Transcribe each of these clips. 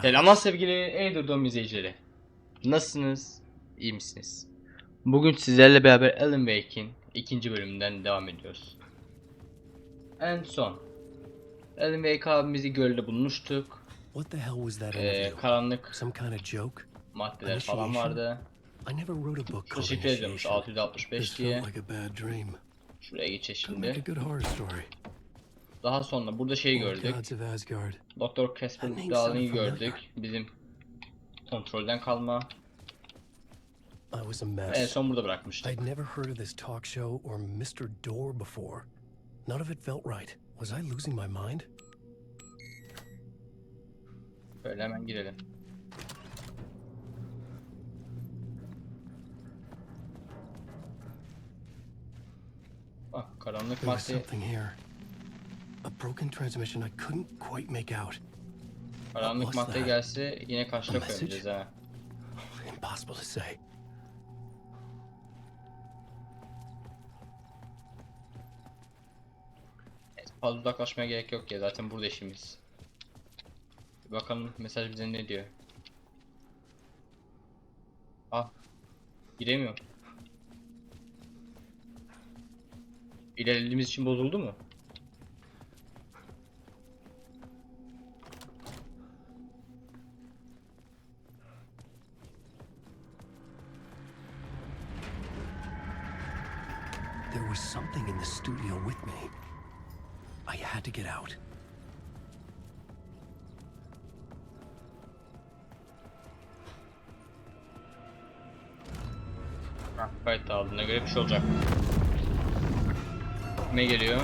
Selamlar sevgili Eğer izleyicileri. Nasılsınız? İyi misiniz? Bugün sizlerle beraber Alan Wake'in ikinci bölümünden devam ediyoruz. En son Alan Wake abimizi gölde bulmuştuk. Karanlık maddeler falan vardı. Şifre yazıyormuş 665 diye. Şuraya geçeceğiz şimdi. Daha sonra burada şey gördük. Doktor Casper Dağlı'yı gördük. Bizim kontrolden kalma. En son burada bırakmıştık. I'd never heard of this talk show or Mr. Door before. None of it felt right. Was I losing my mind? Böyle hemen girelim. Bak karanlık There was madde. something here. A broken transmission I couldn't quite make out. Karanlık madde gelse yine karşıda koyabiliriz ha. Impossible to say. Fazla uzaklaşmaya gerek yok ya, zaten burada işimiz. Bir bakalım mesaj bize ne diyor. Ah, giremiyorum. İlerlediğimiz için bozuldu mu? There was something in the studio with me. I had to get out. Kayıt aldığına göre bir şey olacak. Ne geliyor?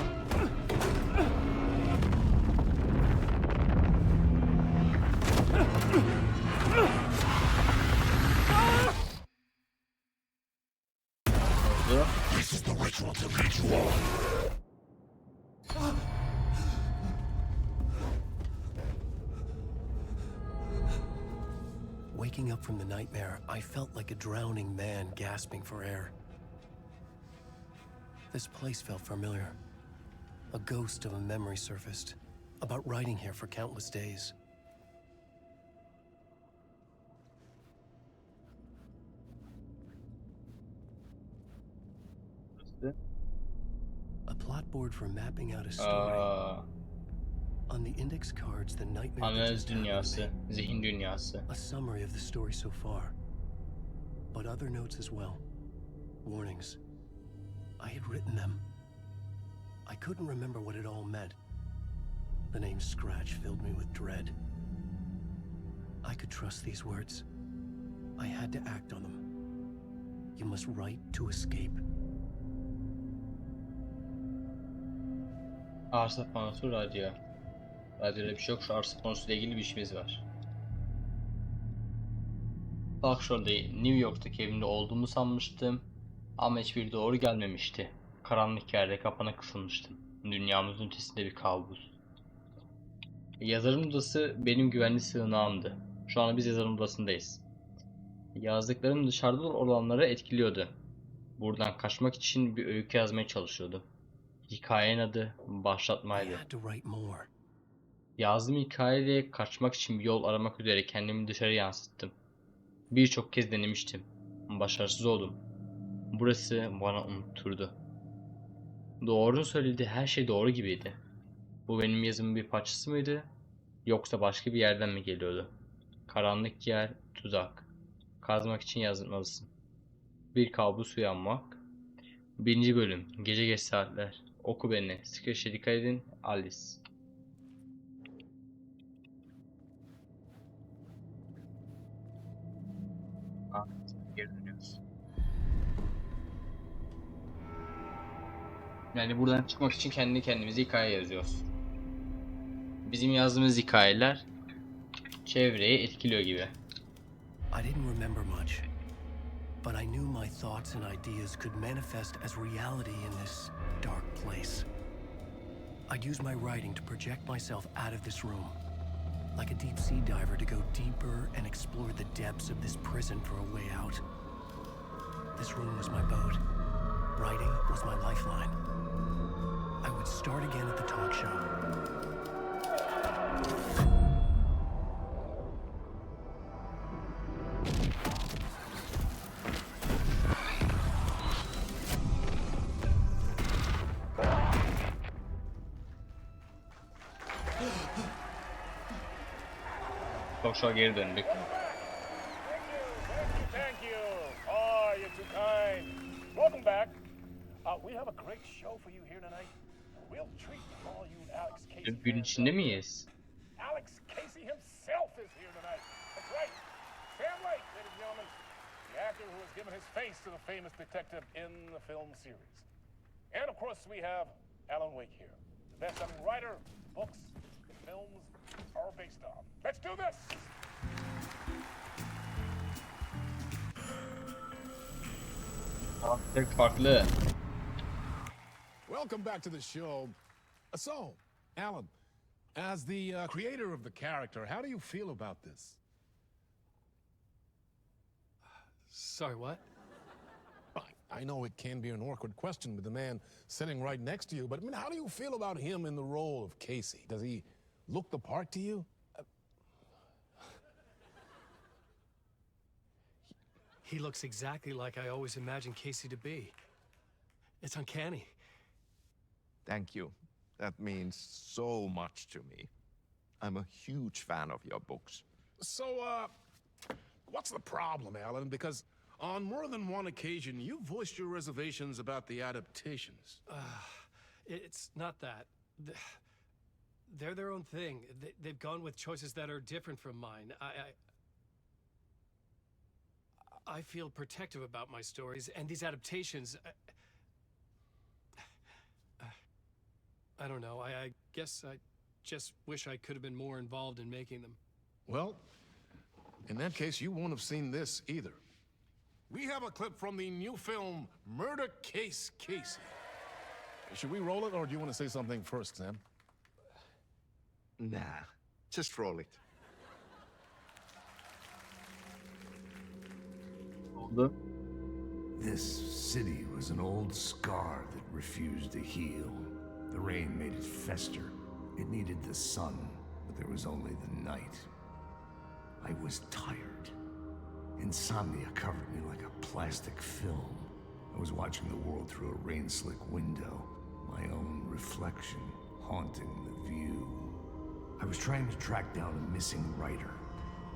Oldu. Waking up from the nightmare, I felt like a drowning man gasping for air. This place felt familiar. A ghost of a memory surfaced, about writing here for countless days. A plot board for mapping out a story. On the index cards, the nightmare Analiz dünyası, zihin dünyası. a summary of the story so far, but other notes as well. Warnings. I had written them. I couldn't remember what it all meant. The name Scratch filled me with dread. I could trust these words. I had to act on them. You must write to escape. Arsa panosu radyo. Radyoda bir şey yok. Şu arsa panosuyla ilgili bir işimiz var. Bak şurada New York'taki evimde olduğumu sanmıştım. Ama hiçbir doğru gelmemişti. Karanlık yerde kapana kısılmıştım. Dünyamızın ötesinde bir kabus. Yazarın odası benim güvenli sığınağımdı. Şu an biz yazarın odasındayız. Yazdıklarım dışarıda olanları etkiliyordu. Buradan kaçmak için bir öykü yazmaya çalışıyordum. Hikayenin adı başlatmaydı. Yazdığım hikayeyle kaçmak için bir yol aramak üzere kendimi dışarı yansıttım. Birçok kez denemiştim. Başarısız oldum. Burası bana unutturdu. Doğru'nun söylediği her şey doğru gibiydi. Bu benim yazımın bir parçası mıydı? Yoksa başka bir yerden mi geliyordu? Karanlık yer, tuzak. Kazmak için yazmalısın. Bir kabus uyanmak. 1. bölüm. Gece geç saatler. Oku beni. Sıkışa dikkat edin. Alice. Geri dönüyoruz. Yani buradan çıkmak için kendi kendimize hikaye yazıyoruz. Bizim yazdığımız hikayeler çevreyi etkiliyor gibi. I didn't remember much, but I knew my thoughts and ideas could manifest as reality in this dark place. I'd use my writing to project myself out of this room, like a deep sea diver to go deeper and explore the depths of this prison for a way out. This room was my boat. Writing was my lifeline. I would start again at the talk show. Talk show'a geri döndük. Thank you. Oh, you're too kind. Welcome back. We have a great show for you here tonight. A real treat for all you Alex Casey Bugün fans içinde out there. miyiz? Alex Casey himself is here tonight. That's right. Sam Lake, ladies and gentlemen. The actor who has given his face to the famous detective in the film series. And of course we have Alan Wake here. The best-selling writer, books, and films are based on. Let's do this! Tek farklı. Welcome back to the show. So, Alan, as the creator of the character, how do you feel about this? Sorry, what? I know it can be an awkward question with the man sitting right next to you, but I mean, how do you feel about him in the role of Casey? Does he look the part to you? He looks exactly like I always imagined Casey to be. It's uncanny. Thank you. That means so much to me. I'm a huge fan of your books. So, what's the problem, Alan? Because on more than one occasion, you voiced your reservations about the adaptations. It's not that. They're their own thing. They've gone with choices that are different from mine. I feel protective about my stories, and these adaptations... I don't know. I guess I just wish I could have been more involved in making them. Well, in that case, you won't have seen this either. We have a clip from the new film, Murder Case Casey. Should we roll it, or do you want to say something first, Sam? Nah, just roll it. Oldu. This city was an old scar that refused to heal. The rain made it fester. It needed the sun, but there was only the night. I was tired. Insomnia covered me like a plastic film. I was watching the world through a rain-slick window, my own reflection haunting the view. I was trying to track down a missing writer.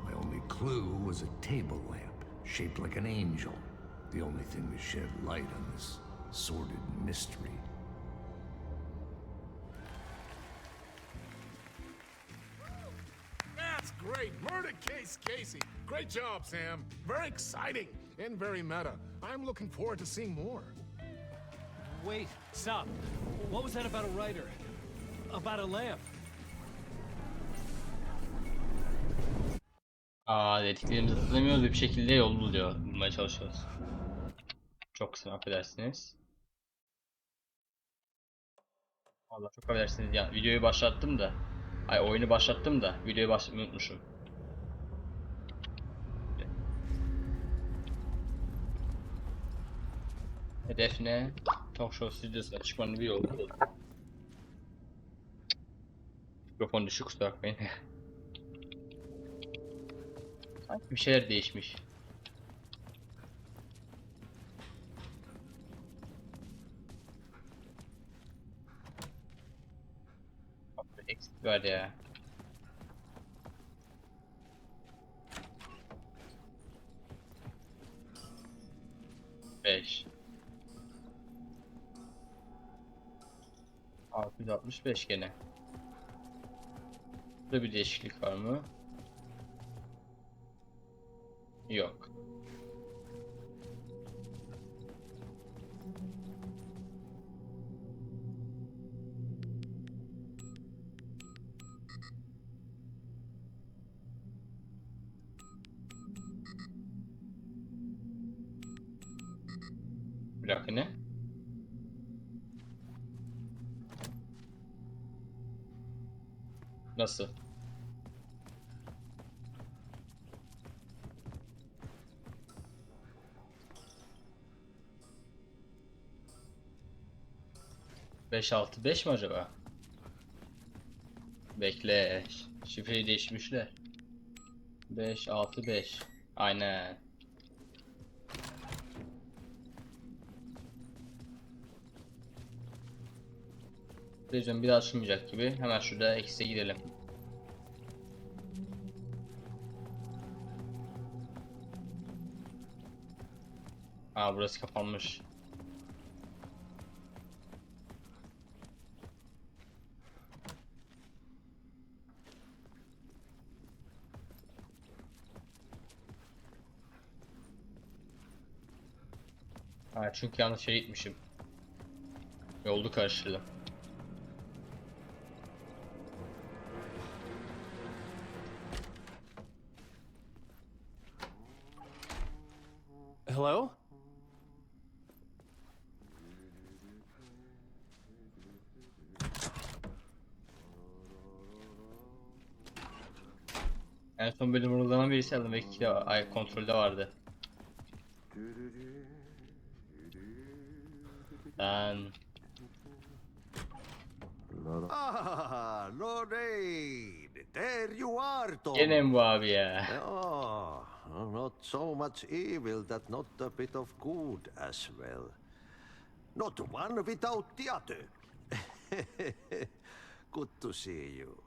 My only clue was a table lamp, shaped like an angel, the only thing to shed light on this sordid mystery. That's great! Murder Case Casey! Great job, Sam! Very exciting and very meta. I'm looking forward to seeing more. Wait, stop. What was that about a writer? About a lamp? Dediklerimizi hatırlamıyoruz ve bir şekilde yol bulmaya çalışıyoruz. Çok kısa affedersiniz. Vallahi çok affedersiniz ya. Videoyu başlattım da. Oyunu başlattım da videoyu başlatmayı unutmuşum. Hedef ne? Talk show stüdyosuna çıkmanın bir yolu. Mikrofon düşük, kusura bakmayın. Sanki bir şeyler değişmiş. Eksik var ya. Beş. 665 gene. Burada bir değişiklik var mı? Yok. Bir dakika, ne? Nasıl? Beş altı beş mi acaba? Bekle. Şifreyi değiştirmişler. 565. Aynen. Televizyon bir daha açılmayacak gibi. Hemen şurada eksiye gidelim. Aa, burası kapanmış. Ha, çünkü yanlış yere gitmişim. Yolu karıştırdım. Hello? En son bölüm uğurlanan birisi aldım ve 2 de ay kontrolde vardı. Ben Ah, Lorraine! There you are, Tom. gene mi bu abi ya? Oh, not so much evil that not a bit of good as well. Not one without the other. Good to see you.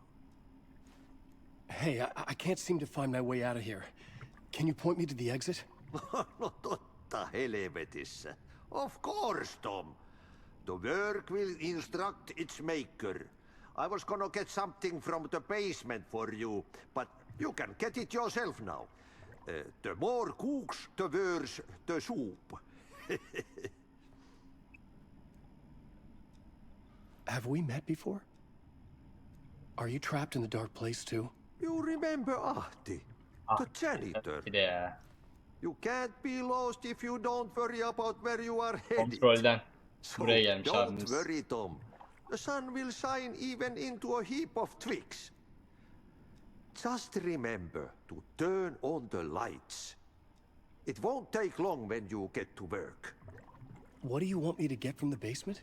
Hey, I can't seem to find my way out of here. Can you point me to the exit? No totta helvetissä. Of course, Tom. The work will instruct its maker. I was gonna get something from the basement for you, but you can get it yourself now. The more cooks, the worse the soup. Have we met before? Are you trapped in the dark place too? You remember Ahti, the janitor? Bir de ya. You can't be lost if you don't worry about where you are headed. Kontrolden So buraya gelmiş don't abimiz. worry, Tom. The sun will shine even into a heap of twigs. Just remember to turn on the lights. It won't take long when you get to work. What do you want me to get from the basement?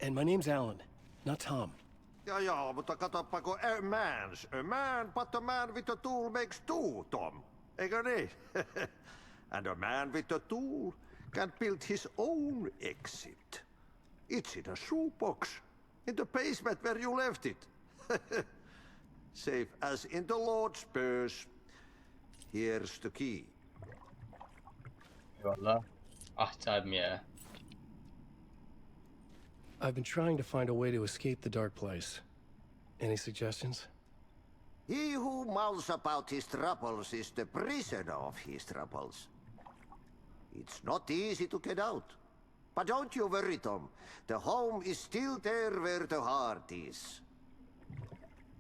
And my name's Alan, not Tom. Ja, mutta katsoppa a man, but a man with a tool makes two, Tom. Eikö niin? And a man with a tool can build his own exit. It's in a shoebox, in the basement where you left it. Safe as in the Lord's purse. Here's the key. Eyvallah. Ah abim ya. I've been trying to find a way to escape the dark place. Any suggestions? He who mouths about his troubles is the prisoner of his troubles. It's not easy to get out. But don't you worry, Tom. The home is still there where the heart is.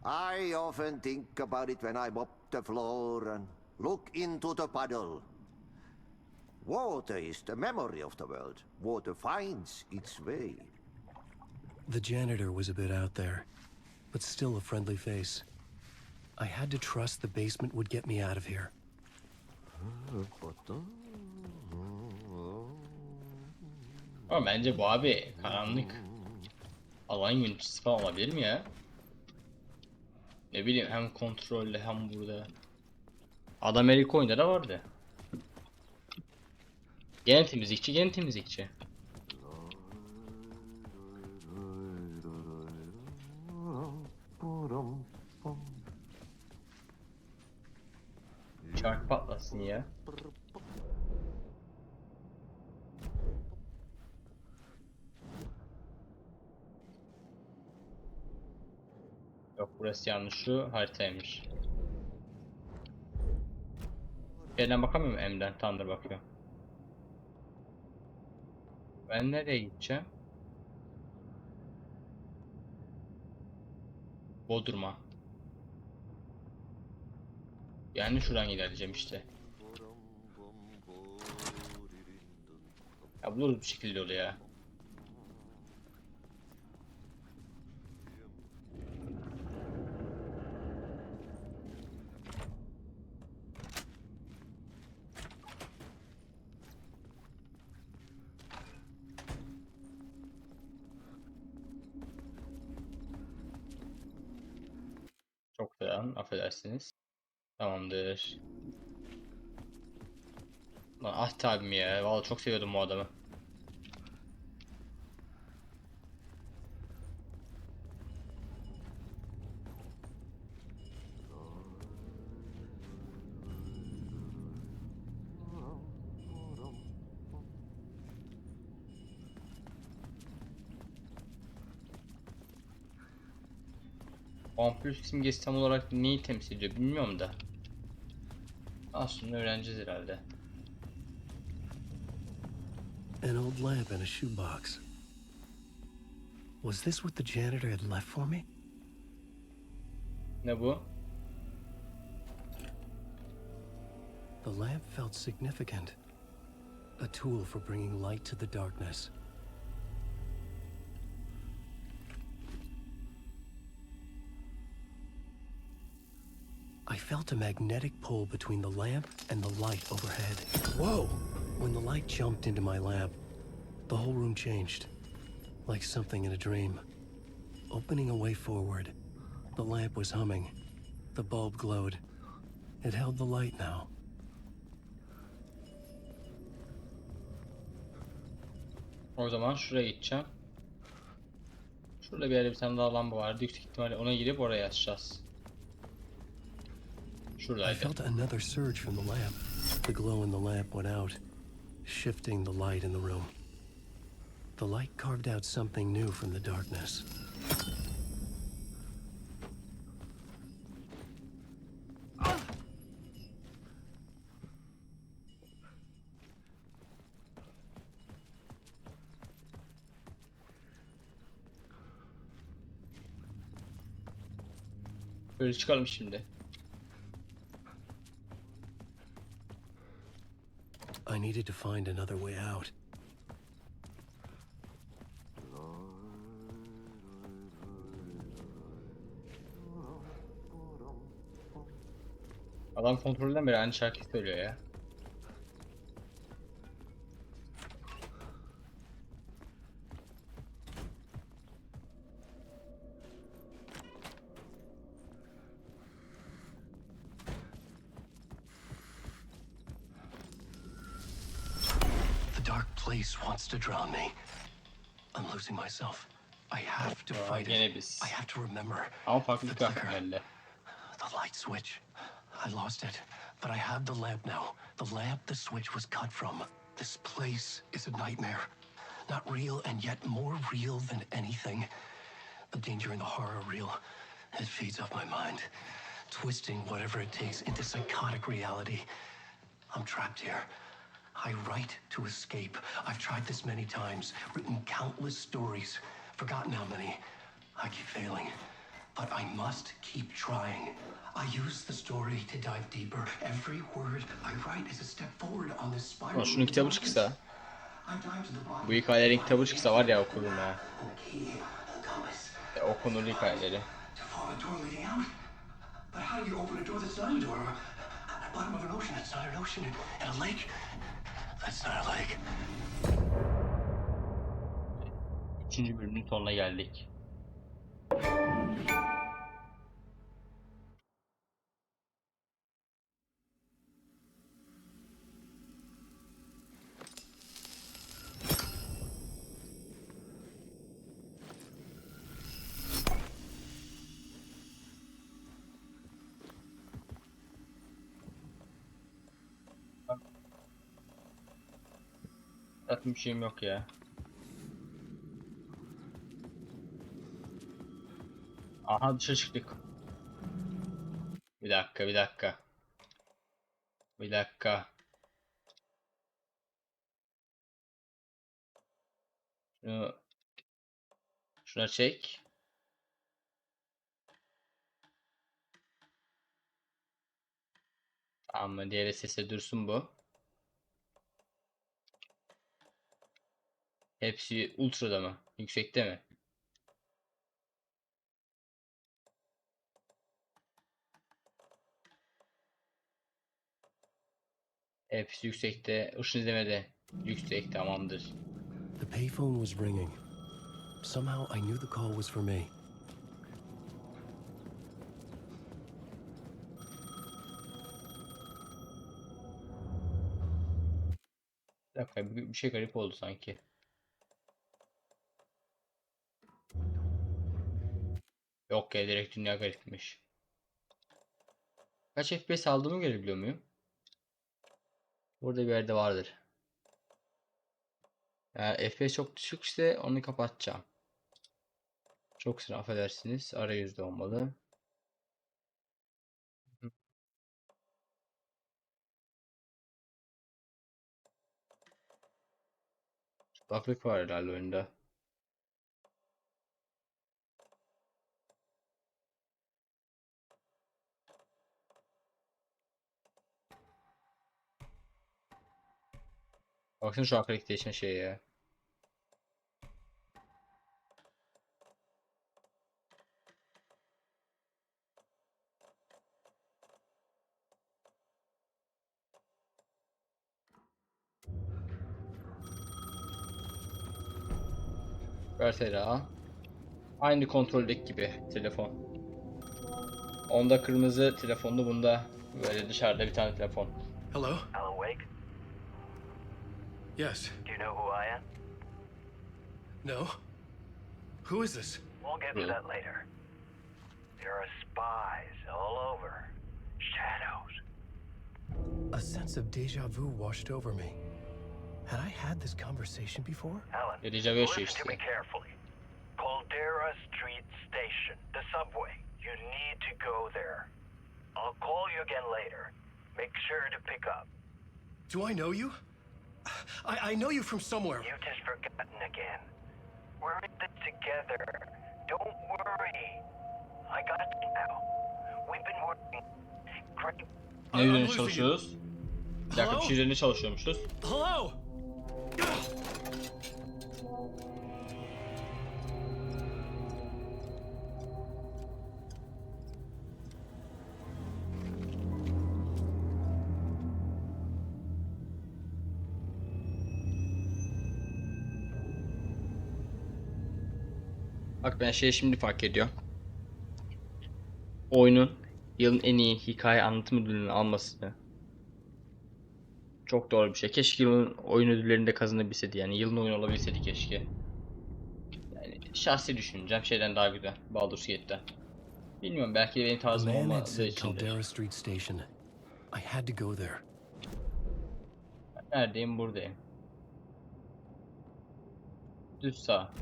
I often think about it when I mop the floor and look into the puddle. Water is the memory of the world. Water finds its way. The janitor was a bit out there, but still a friendly face. I had to trust the basement would get me out of here. Ama bence bu abi karanlık alan yöneticisi falan olabilir mi ya? Ne bileyim, hem kontrollü hem burada. Adam el oyunda da vardı. Gene temizlikçi, gene temizlikçi. Çark patlasın ya. Yok, burası yanlış, şu haritaymış. Yerden bakamıyor mu? M'den Tanrı bakıyor. Ben nereye gideceğim? Bodrum'a. Yani şuradan ilerleyeceğim işte. Ya buluruz bir şekilde oluyor ya. Çok da affedersiniz. Tamamdır. Lan ah abim ya. Vallahi çok seviyordum bu adamı. Ampul simgesi tam olarak neyi temsil ediyor bilmiyorum da. Aslında öğreneceğiz herhalde. An old lamp in a shoebox. Was this what the janitor had left for me? Ne bu? The lamp felt significant. A tool for bringing light to the darkness. I felt a magnetic pull between the lamp and the light overhead. Whoa! When the light jumped into my lamp, the whole room changed. Like something in a dream. Opening a way forward, the lamp was humming. The bulb glowed. It held the light now. O zaman şuraya gideceğim. Şurada bir yerde bir tane daha lamba vardı. Yüksek ihtimalle ona girip oraya açacağız. I Şuradaydı. felt another surge from the lamp. The glow in the lamp went out, shifting the light in the room. The light carved out something new from the darkness. Böyle çıkalım şimdi. I needed to find another way out. Adam kontrolden beri aynı şarkıyı söylüyor ya. The dark place wants to drown me. I'm losing myself. I have to fight gene it. biz. I have to remember. Ama farklı The bir kıyafet flicker. belli. The light switch. I lost it, but I have the lamp now. The lamp the switch was cut from. This place is a nightmare. Not real and yet more real than anything. The danger and the horror real. It feeds off my mind, twisting whatever it takes into psychotic reality. I'm trapped here. I write to escape. I've tried this many times, written countless stories, forgotten how many. I keep failing, but I must keep trying. I use the story to dive deeper. Every word I write is a step forward on this spiral. Ama şunun kitabı çıksa, bu hikayelerin kitabı çıksa var ya okurum ha. Okunur hikayeleri. To form a door leading out. But how do you open a door that's not a door? At the bottom of an ocean that's not an ocean, and a lake that's not a lake. 3. bölümün sonuna geldik. Zaten bir şeyim yok ya. Aha dışarı çıktık. Bir dakika, bir dakika. Bir dakika. Şuna çek. Tamam mı? Diğer sese dursun bu. Hepsi ultra'da mı? Yüksekte mi? Hepsi yüksekte. Işın izlemede. Yüksek, tamamdır. The payphone was ringing. Somehow I knew the call was for me. Bir dakika, bir şey garip oldu sanki. Yok ya, direkt dünya garipmiş. Kaç FPS aldığımı görebiliyor muyum? Burada bir yerde vardır. Eğer FPS çok düşükse onu kapatacağım. Çok sıra affedersiniz. Arayüzde olmalı. Baklık var herhalde oyunda. Baksana şu arkadaki değişen şey ya. Mesela aynı kontroldeki gibi telefon. Onda kırmızı telefonlu, bunda böyle dışarıda bir tane telefon. Hello? Alan Wake, Yes. do you know who I am? No? Who is this? We'll get to that later. There are spies all over. Shadows. A sense of deja vu washed over me. Had I had this conversation before? Alan, Ya dejavu yaşıyor listen to me işte. carefully. Caldera Street Station, the subway. You need to go there. I'll call you again later. Make sure to pick up. Do I know you? I know you from somewhere. You've just forgotten again. We're in this together. Don't worry. I got you now. We've been working great. Ne I'm üzerine losing çalışıyoruz? Bir dakika, bir şey üzerine çalışıyormuşuz. Hello? Bak ben şimdi fark ediyorum. Oyunun yılın en iyi hikaye anlatım ödülünü alması çok doğru bir şey. Keşke yılın oyun ödüllerinde kazanabilseydi, yani yılın oyunu olabilseydi keşke. Yani şahsi düşüncem şeyden daha güzel. Baldur's Gate'den. Bilmiyorum, belki benim A tarzım man had olmadığı said içindir. Caldera Street Station. I had to go there. Neredeyim? Buradayım. Düz sağ.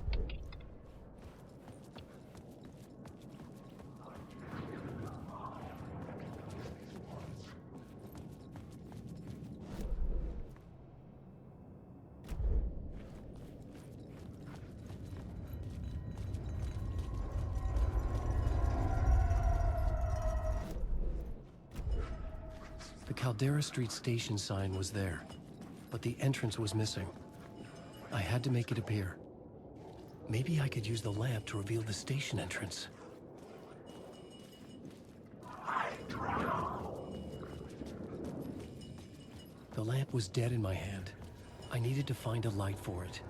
The Caldera Street Station sign was there, but the entrance was missing. I had to make it appear. Maybe I could use the lamp to reveal the station entrance. The lamp was dead in my hand. I needed to find a light for it.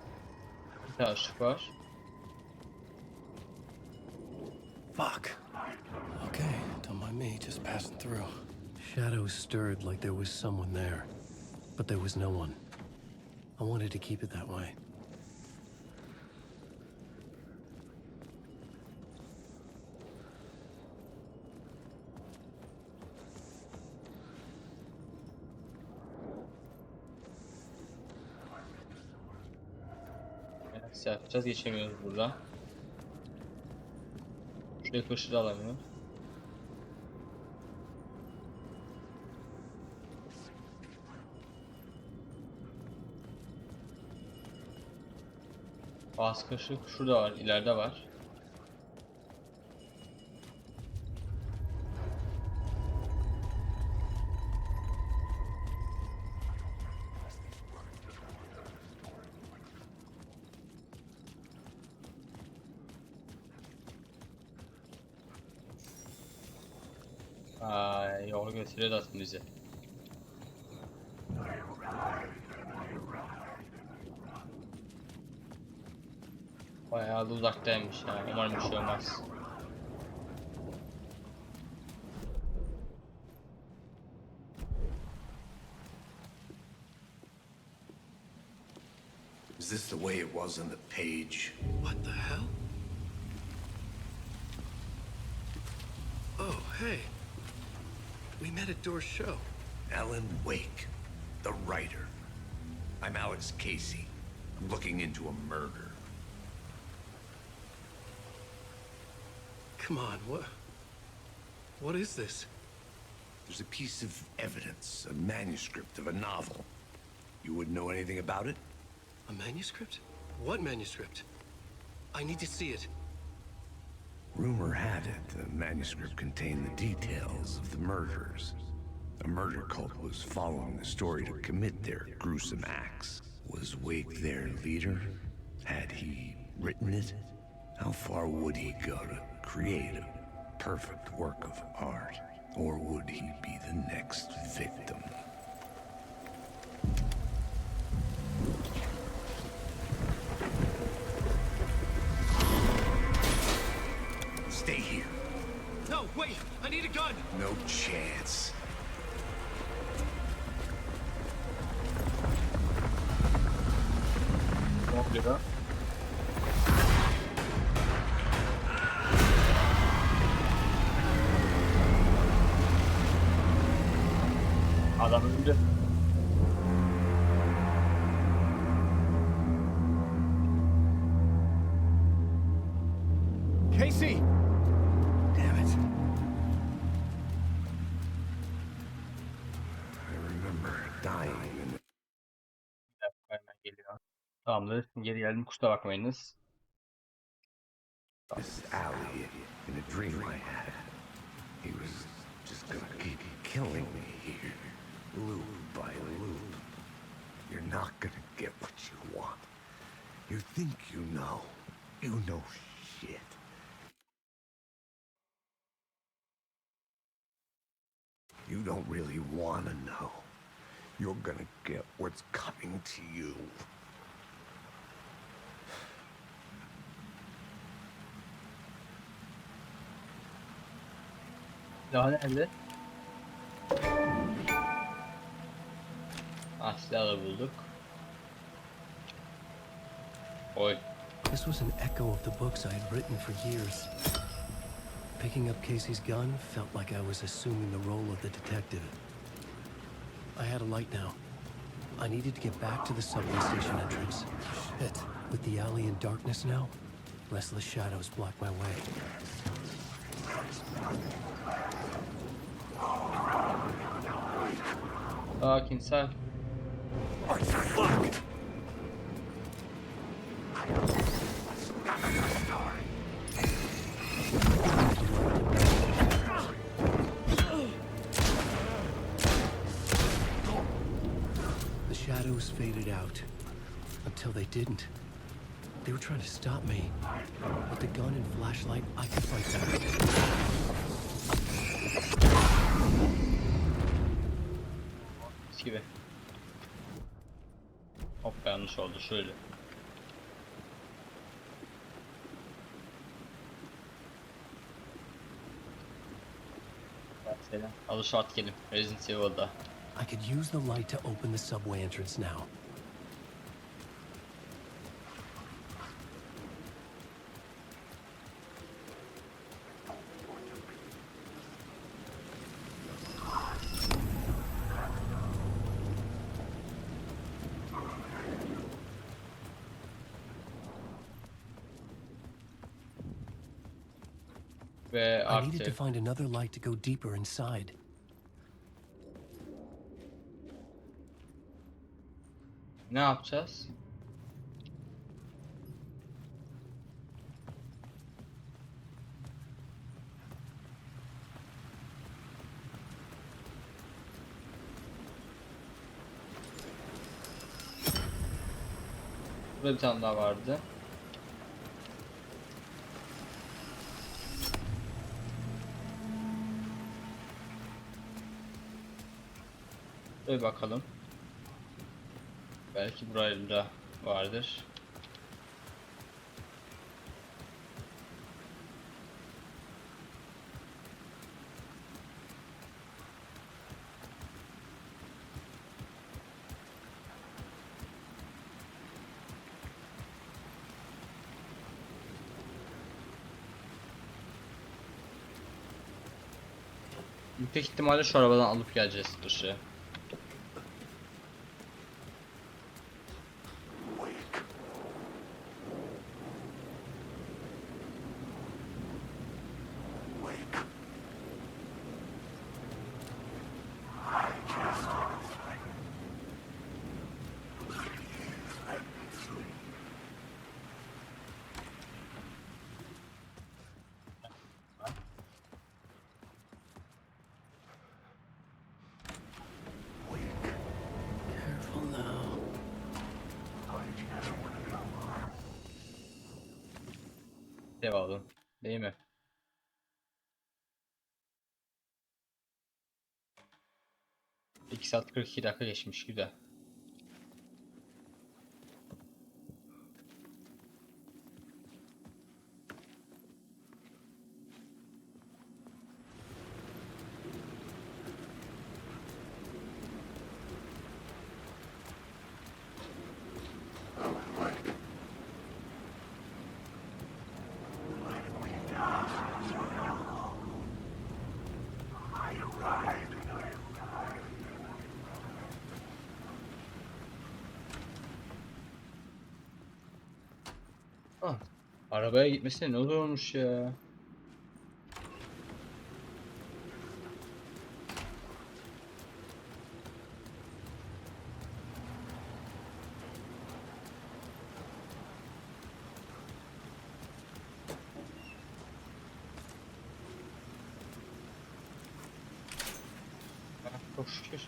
Bir tane ışık var. Fuck. Okay, don't mind me, just passing through. Shadows stirred like there was someone there, but there was no one. I wanted to keep it that way. Nasıl yapacağız? Geçemiyoruz buradan. Şuraya koşu alamıyoruz. Baskı ışık şurada var, ileride var. Yol gösteriyor da aslında bize. Bayağı da uzaktaymış ya. Umarım bir şey olmaz. Is this the way it was on the page? What the hell? Oh, hey. We met at Door's show. Alan Wake, the writer. I'm Alex Casey. I'm looking into a murder. Come on, what is this? There's a piece of evidence, a manuscript of a novel. You wouldn't know anything about it? A manuscript? What manuscript? I need to see it. Rumor had it the manuscript contained the details of the murders. A murder cult was following the story to commit their gruesome acts. Was Wake their leader? Had he written it? How far would he go to create a perfect work of art? Or would he be the next victim? Stay here. No, wait! I need a gun! No chance. Ne oluyor? Adam öldü. Casey! Damn it. I remember dying in the... Hemen geliyor. Tamamdır. Geri geldim. Kusura bakmayınız. this alley in a dream I had. He was just gonna keep killing me here, loop by loop. You're not gonna get what you want. You think you know. You know shit. You don't really want to know. You're gonna get what's coming to you. Daha nerede? Ah, silahı bulduk. Oy. This was an echo of the books I had written for years. Picking up Casey's gun felt like I was assuming the role of the detective. I had a light now. I needed to get back to the subway station entrance. Shit. With the alley in darkness now, restless shadows block my way. Sakin sakin. The shadows faded out until they didn't. They were trying to stop me. With the gun and flashlight, I could fight back. Mis gibi. Hop, yanlış oldu. Şöyle. Mesela alışveriş gelin. Resident Evil'da. I could use the light to open the subway entrance now. Ve I needed to aktif. find another light to go deeper inside. Ne yapacağız? Burada bir tane daha vardı. Bir bakalım. Belki burayı da vardır. Yüksek ihtimalle şu arabadan alıp geleceğiz dışı. ev aldın. Değil mi? İki saat 42 dakika geçmiş. Güzel. Ah, arabaya gitmesine ne olurmuş ya. Çok şükür.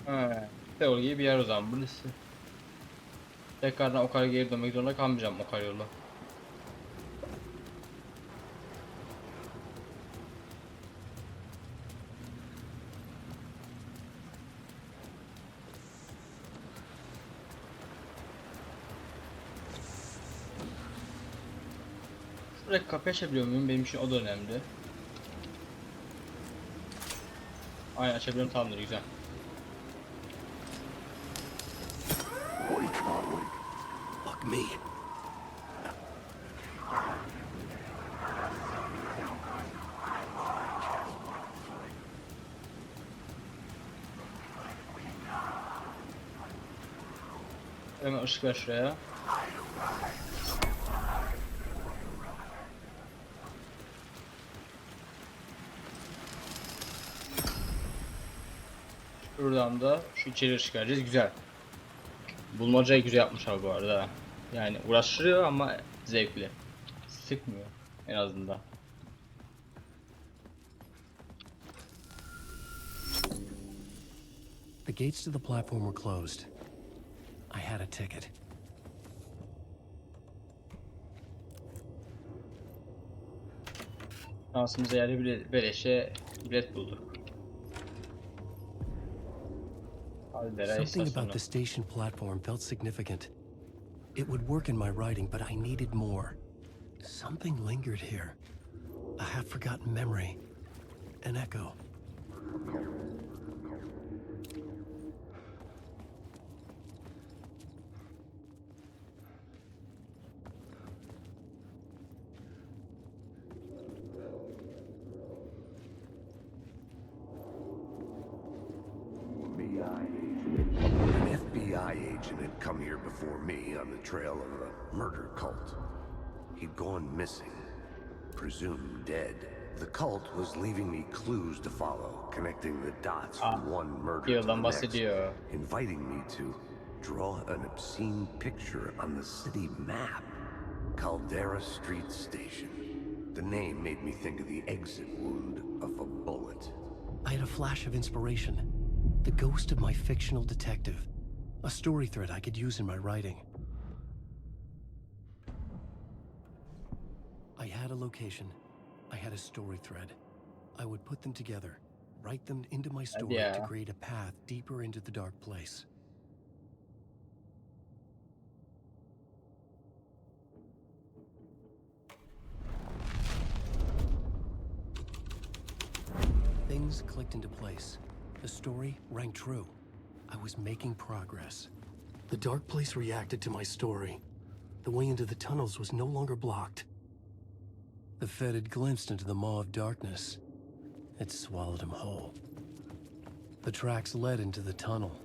Ha, Seul gibi bir yer o zaman burası. Tekrardan o kadar geri dönmek zorunda kalmayacağım o kadar yolla. Şuraya kapı açabiliyor muyum? Benim için o da önemli. Aynen açabiliyorum, tamamdır, güzel. Fuck me. Hemen ışık ver şuraya. Şuradan da şu içeri ışık vereceğiz. Güzel. Bulmacayı güzel yapmışlar bu arada. Yani uğraştırıyor ama zevkli. Sıkmıyor en azından. The gates to the platform were closed. I had a ticket. Şansımıza yerli beleşe bilet bulduk. Something about the station platform felt significant. It would work in my writing, but I needed more. Something lingered here. A half-forgotten memory. An echo. An FBI agent had come here before me on the trail of a murder cult. He'd gone missing, presumed dead. The cult was leaving me clues to follow, connecting the dots from one murder to the next, inviting me to draw an obscene picture on the city map. Caldera Street Station. The name made me think of the exit wound of a bullet. I had a flash of inspiration. The ghost of my fictional detective. A story thread I could use in my writing. I had a location. I had a story thread. I would put them together, write them into my story to create a path deeper into the dark place. Things clicked into place. The story rang true. I was making progress. The dark place reacted to my story. The way into the tunnels was no longer blocked. The Fed had glimpsed into the maw of darkness. It swallowed him whole. The tracks led into the tunnel.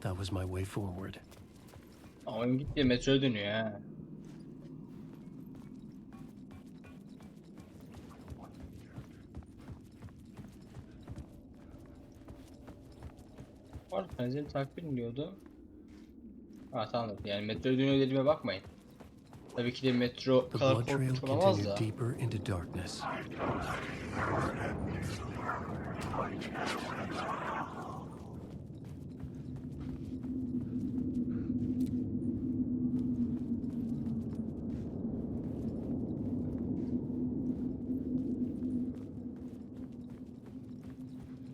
That was my way forward. Ama gitti metroya dönüyor ha. Var benzeri takip ediliyordu. Ha tamam, yani metroya dönüyor dediğime bakmayın. Tabii ki de metro The kadar blood trail korkunç olamaz continued da. deeper into darkness.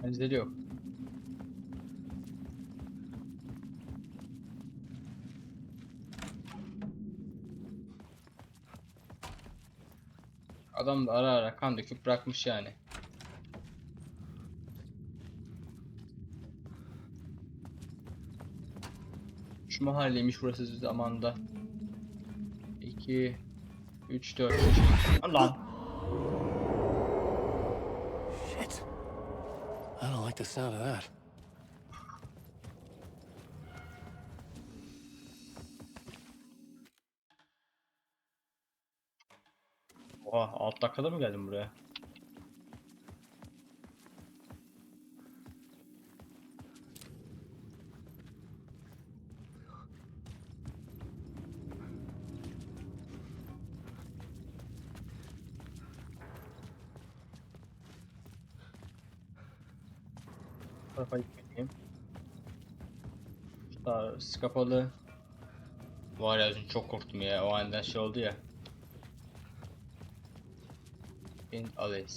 Benzeri yok. Adam da ara ara kan döküp bırakmış yani. Şu mahalleymiş burası zamanda. 2 3 4 Lan. Shit. I don't like the sound of that. Oha 6 dakikada mı geldim buraya? Bu tarafa gitmeyeyim. Şu kapalı. Var ya dün çok korktum ya. O aniden şey oldu ya. In Alice.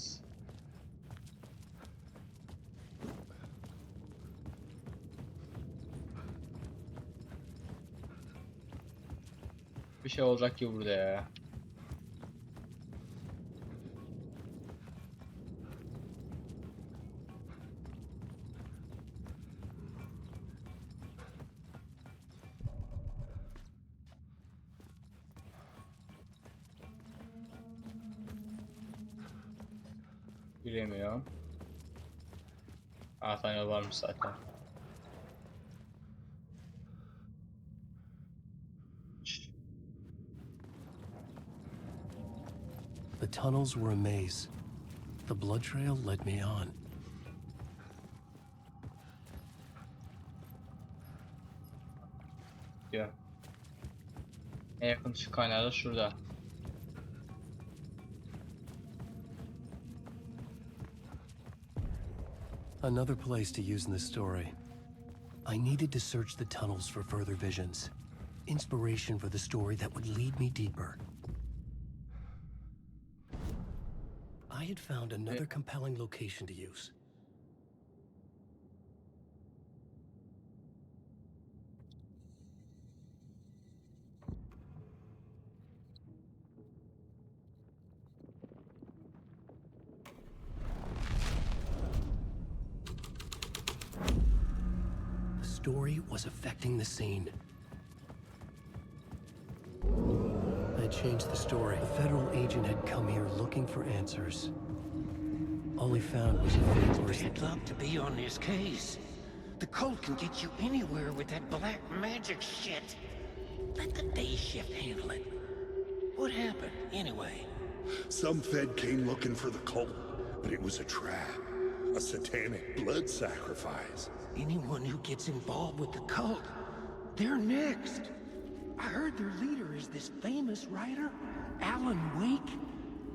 Bir şey olacak ki burada ya. Giremiyorum. Tane varmış zaten. The tunnels were a maze. The blood trail led me on. Diyor. En yakın ışık kaynağı da şurada. Another place to use in this story. I needed to search the tunnels for further visions. Inspiration for the story that would lead me deeper. I had found another compelling location to use. The story was affecting the scene. I had changed the story. A federal agent had come here looking for answers. All he found was a fake person. Bad luck to be on this case. The cult can get you anywhere with that black magic shit. Let the day shift handle it. What happened, anyway? Some Fed came looking for the cult, but it was a trap. A satanic blood sacrifice. Anyone who gets involved with the cult, they're next. I heard their leader is this famous writer, Alan Wake.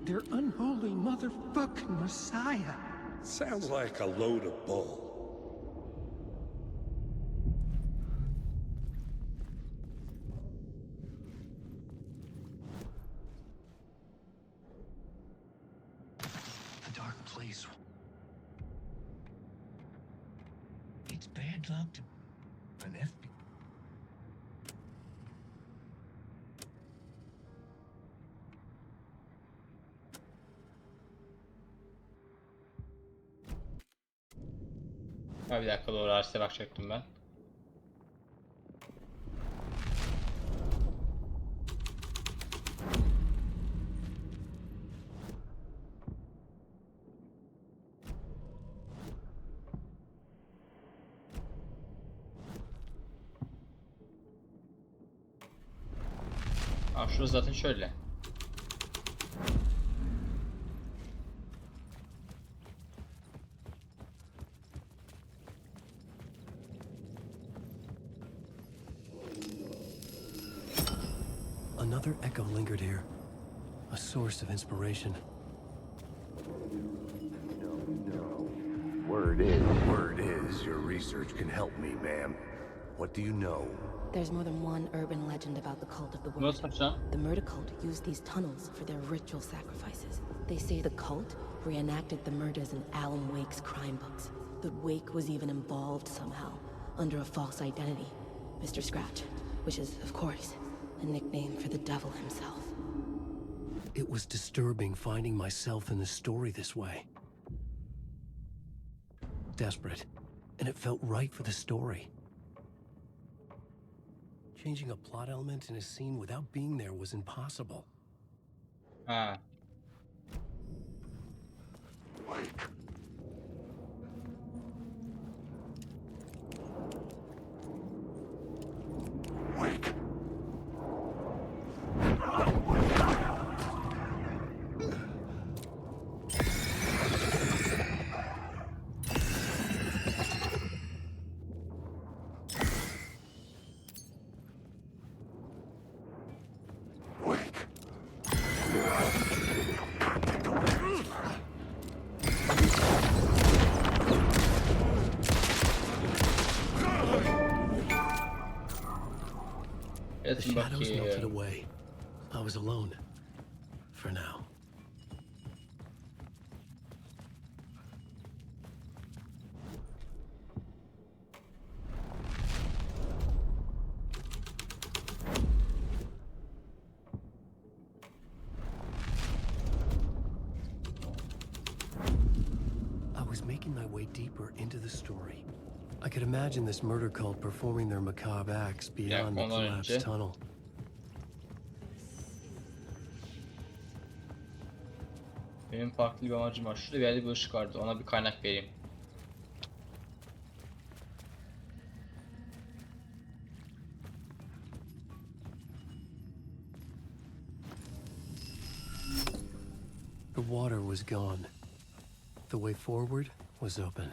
Their unholy motherfucking messiah. Sounds like a load of bull. A dark place. It's bad luck to an FBI. Ha bir dakika doğru arşive bakacaktım ben. Şurası zaten şöyle. Another echo lingered here, a source of inspiration. Word is, your research can help me, ma'am. What do you know? There's more than one urban legend about the cult of the Ne word. yapacağım? The murder cult used these tunnels for their ritual sacrifices. They say the cult reenacted the murders in Alan Wake's crime books. That Wake was even involved somehow, under a false identity, Mr. Scratch, which is, of course, a nickname for the devil himself. It was disturbing finding myself in the story this way. Desperate, and it felt right for the story. Changing a plot element in a scene without being there was impossible. Ha. The Yatın shadows melted bakayım. away. I was alone. For now. I was making my way deeper into the story. I could imagine this murder cult performing their macabre acts beyond the ondan collapsed önce. tunnel. Benim farklı bir amacım var. Şurada bir yerde bir ışık vardı. Ona bir kaynak vereyim. The water was gone. The way forward was open.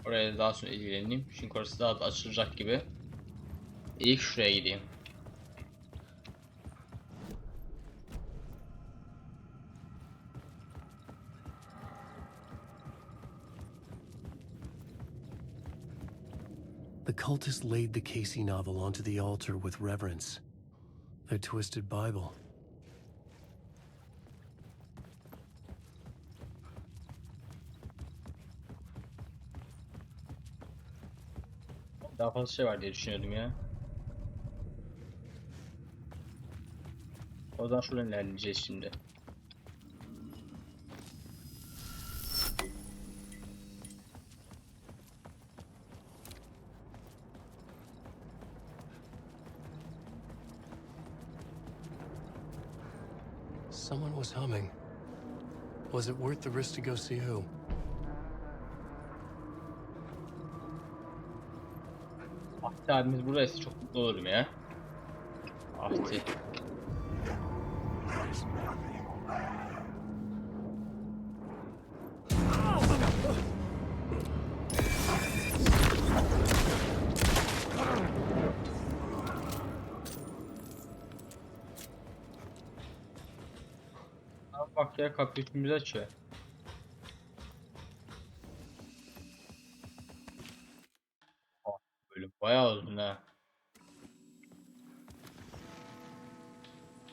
Oraya daha sonra ilgileneyim. Çünkü orası daha da açılacak gibi. İlk şuraya gideyim. The cultists laid the Casey novel onto the altar with reverence. Their twisted Bible. Daha fazla şey var diye düşünüyordum ya. O zaman şuradan ilerleyeceğiz şimdi. Someone was humming. Was it worth the risk to go see who? Ahti abimiz buradaysa çok mutlu olurum ya. Ahti. Bak ya, kapıyı üstümüze açıyor. Bölüm bayağı uzun ha.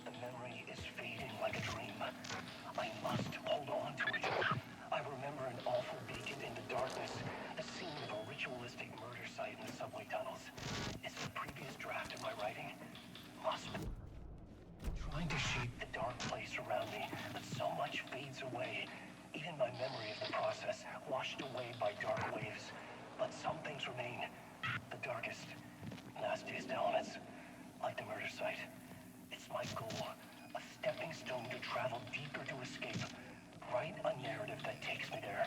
The memory is fading like a dream. I must hold on to it. I remember an awful beacon in the darkness, a scene of a ritualistic murder site in the subway tunnels. Is the previous draft of my writing? Must be. Trying to shape the dark place around me, but so much fades away. Even my memory of the process, washed away by dark waves. But some things remain. The darkest, nastiest elements, like the murder site. It's my goal, a stepping stone to travel deeper to escape. Write a narrative that takes me there.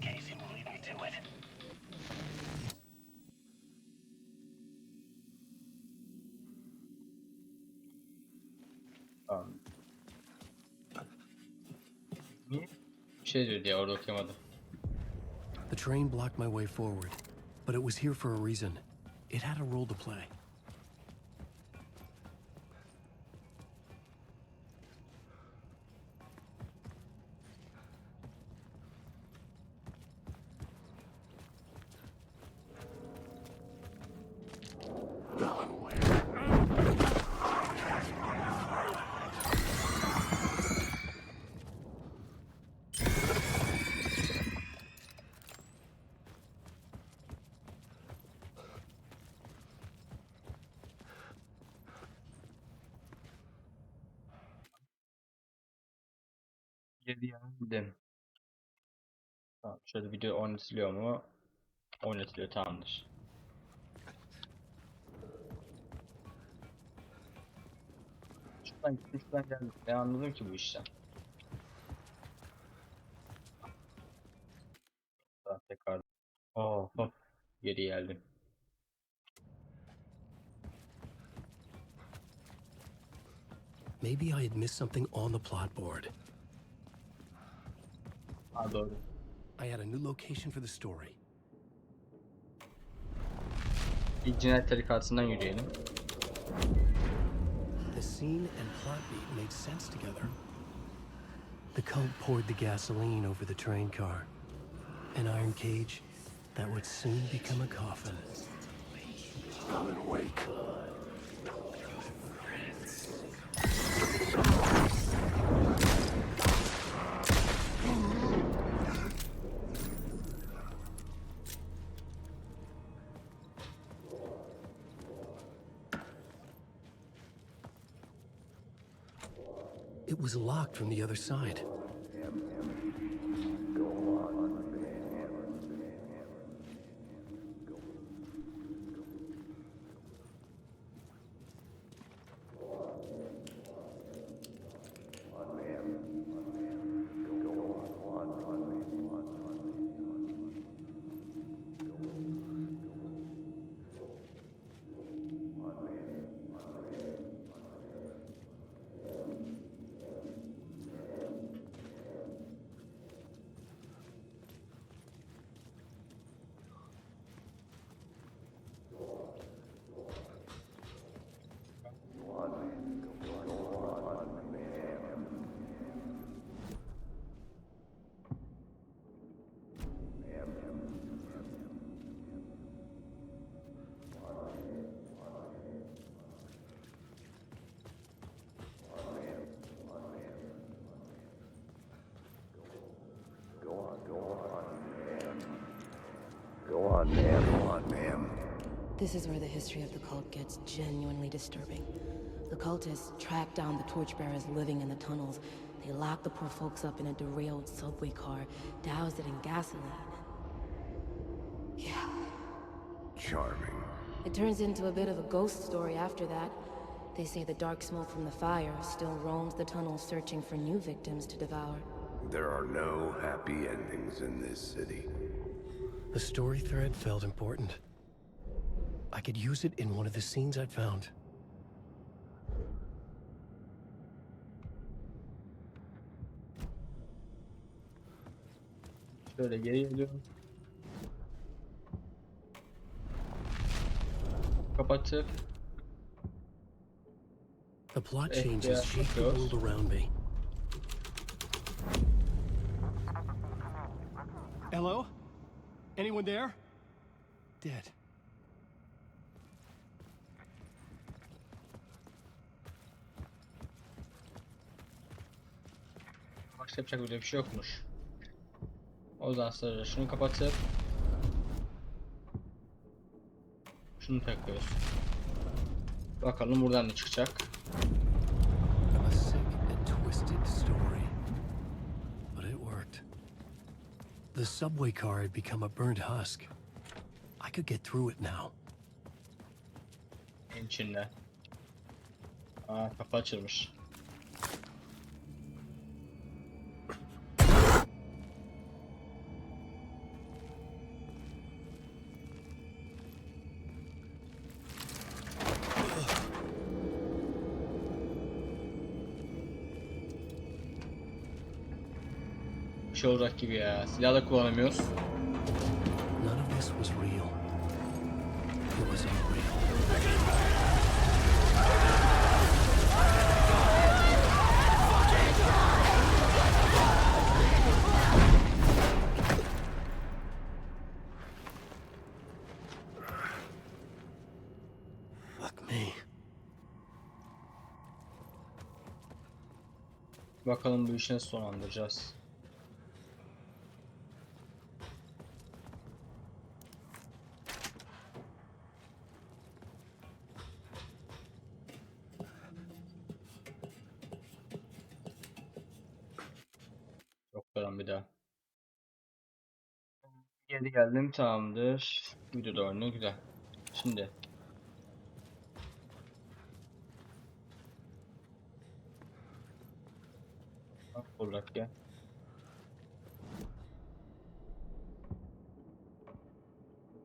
Casey will lead me to it. şey diyor diye orada okuyamadım. The train blocked my way forward, but it was here for a reason. It had a role to play. Geri geldim. Tamam, şöyle video oynatılıyor mu? Oynatılıyor, tamamdır. Şuradan gittim, şuradan geldim. Ben anladım ki bu işten. Tamam, tekrar. Oh, hop. Geri geldim. Maybe I had missed something on the plot board. Ha, doğru. I had a new location for the story. İlk cinayet tarikatından yürüyelim. The scene and plot beat made sense together. The cult poured the gasoline over the train car. An iron cage that would soon become a coffin. Alan Wake. It was locked from the other side. Go on, ma'am. This is where the history of the cult gets genuinely disturbing. The cultists track down the torchbearers living in the tunnels. They lock the poor folks up in a derailed subway car, douse it in gasoline. Yeah. Charming. It turns into a bit of a ghost story after that. They say the dark smoke from the fire still roams the tunnels searching for new victims to devour. There are no happy endings in this city. The story thread felt important. I could use it in one of the scenes I'd found. Şöyle geri geliyorum. Kapatıp The plot Yeah, changes shape the goes. world around me. Hello? Anyone there? Dead. başka yapacak bir şey yokmuş. O yüzden sonra şunu kapatıp şunu takıyoruz. Bakalım buradan ne çıkacak. A sick and twisted story. But it worked. The subway car had become a burnt husk. I could get through it now. En içinde. Aa, kapı açılmış. şey olacak gibi ya. Silah da kullanamıyoruz. None of this was real. It was unreal. Fuck me. Bakalım bu işi nasıl sonlandıracağız. Yok bakalım bir daha. Geri geldim, tamamdır. Video da oynuyor, güzel. Şimdi bak olarak ya.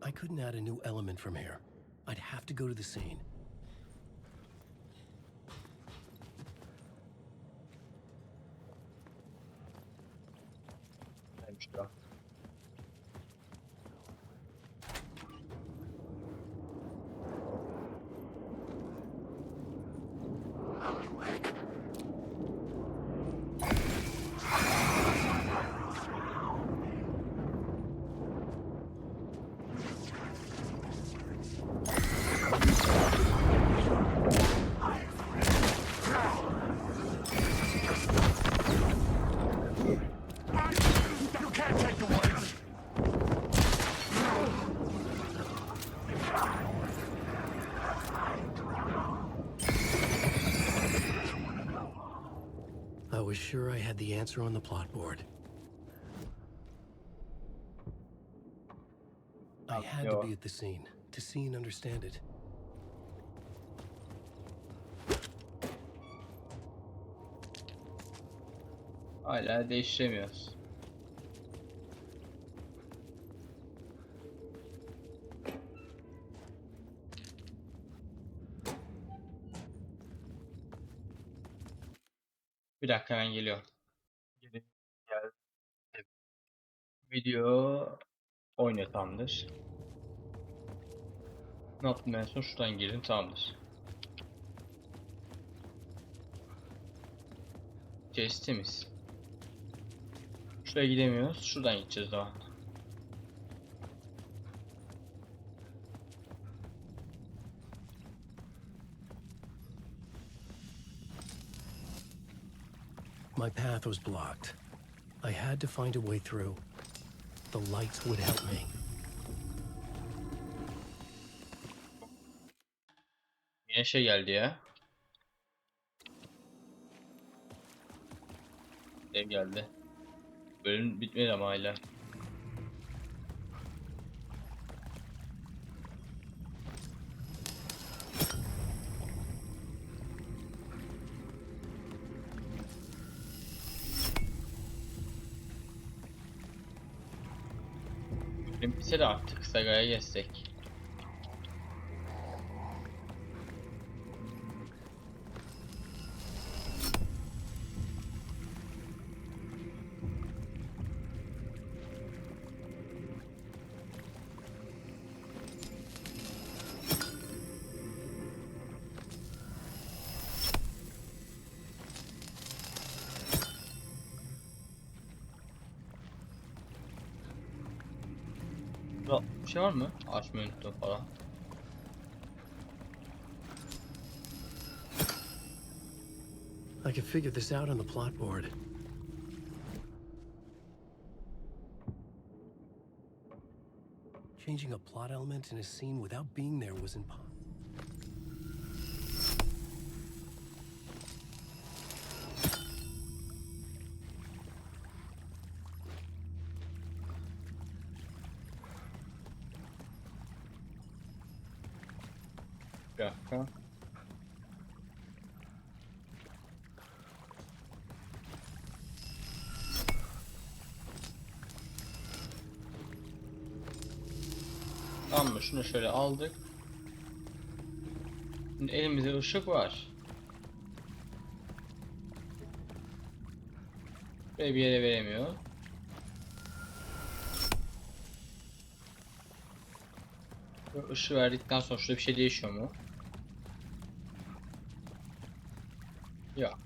I couldn't add a new element from here. I'd have to go to the scene. Neymiş daha? You can't take the words. I was sure I had the answer on the plot board. I had to be at the scene to see and understand it. Hala değiştiremiyoruz. Bir dakika, hemen geliyor. Geri geldi. Video oynuyor, tamamdır. Ne yaptım en son? Şuradan girdim, tamamdır. İçerisi temiz. Şuraya gidemiyoruz. Şuradan gideceğiz daha. My path was blocked. I had to find a way through. The lights would help me. Yine şey geldi ya. Ev geldi. Bölüm bitmedi ama hala. Bölüm bitse de artık sagaya geçsek. Bir şey var mı? Açmayı unuttum falan. I could figure this out on the plot board. Changing a plot element in a scene without being there was impossible. Bir dakika. Tamam mı? Şunu şöyle aldık. Şimdi elimizde ışık var. Ve bir yere veremiyor. Işığı verdikten sonra şurada bir şey değişiyor mu? Yok.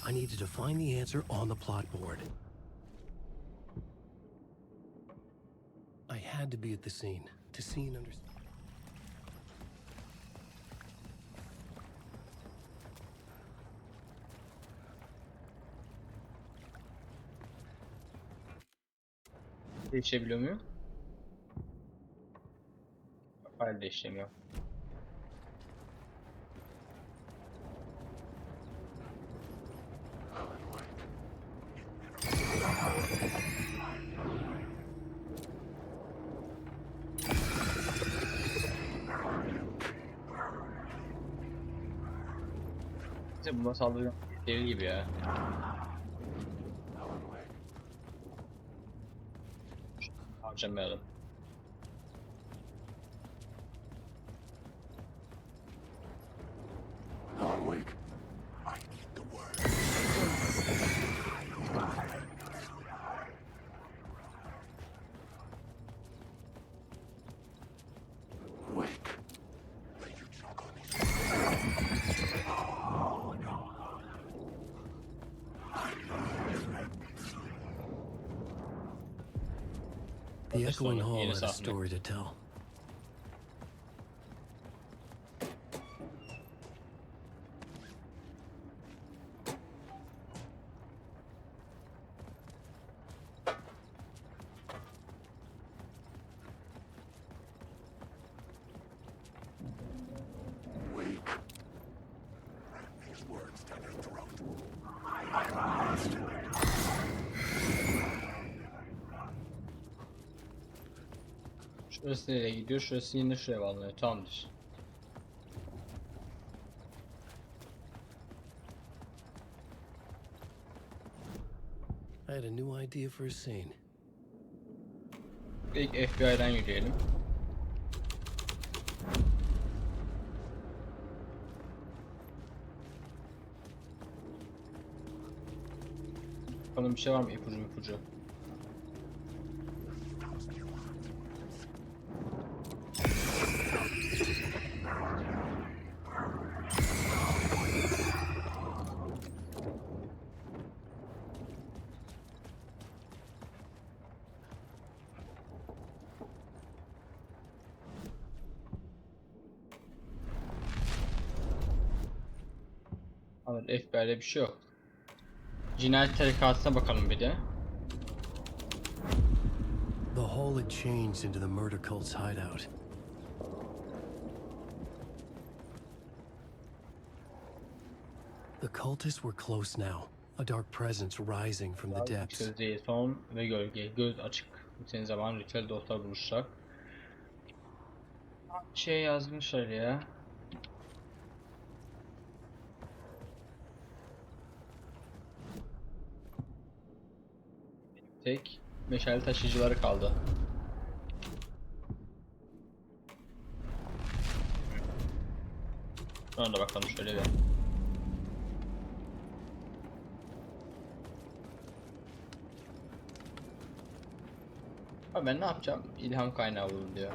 I needed to find the answer on the plot board. I had to be at the scene to see and understand. Değişebiliyor muyum? File değişemiyor. Buna saldırgan deli gibi ya. Harcamayalım. The echoing hall had a story to tell. Şurası nereye gidiyor? Şurası yine şuraya bağlanıyor. Tamamdır. I had a new idea for a scene. İlk FBI'den yürüyelim. Bakalım bir şey var mı ipucu? Evet, FBI'de bir şey yok. Cinayet tarikatına bakalım bir de. The hall had changed into the murder cult's hideout. The cultists were close now, a dark presence rising from the depths. Söz değil, son ve gölge. Göz açık. Bütün zaman ritüel dostlar buluşacak. Şey yazmışlar ya. Tek meşale taşıyıcıları kaldı. Sonra da bakalım şöyle bir. Abi ben ne yapacağım? İlham kaynağı bulun diyor.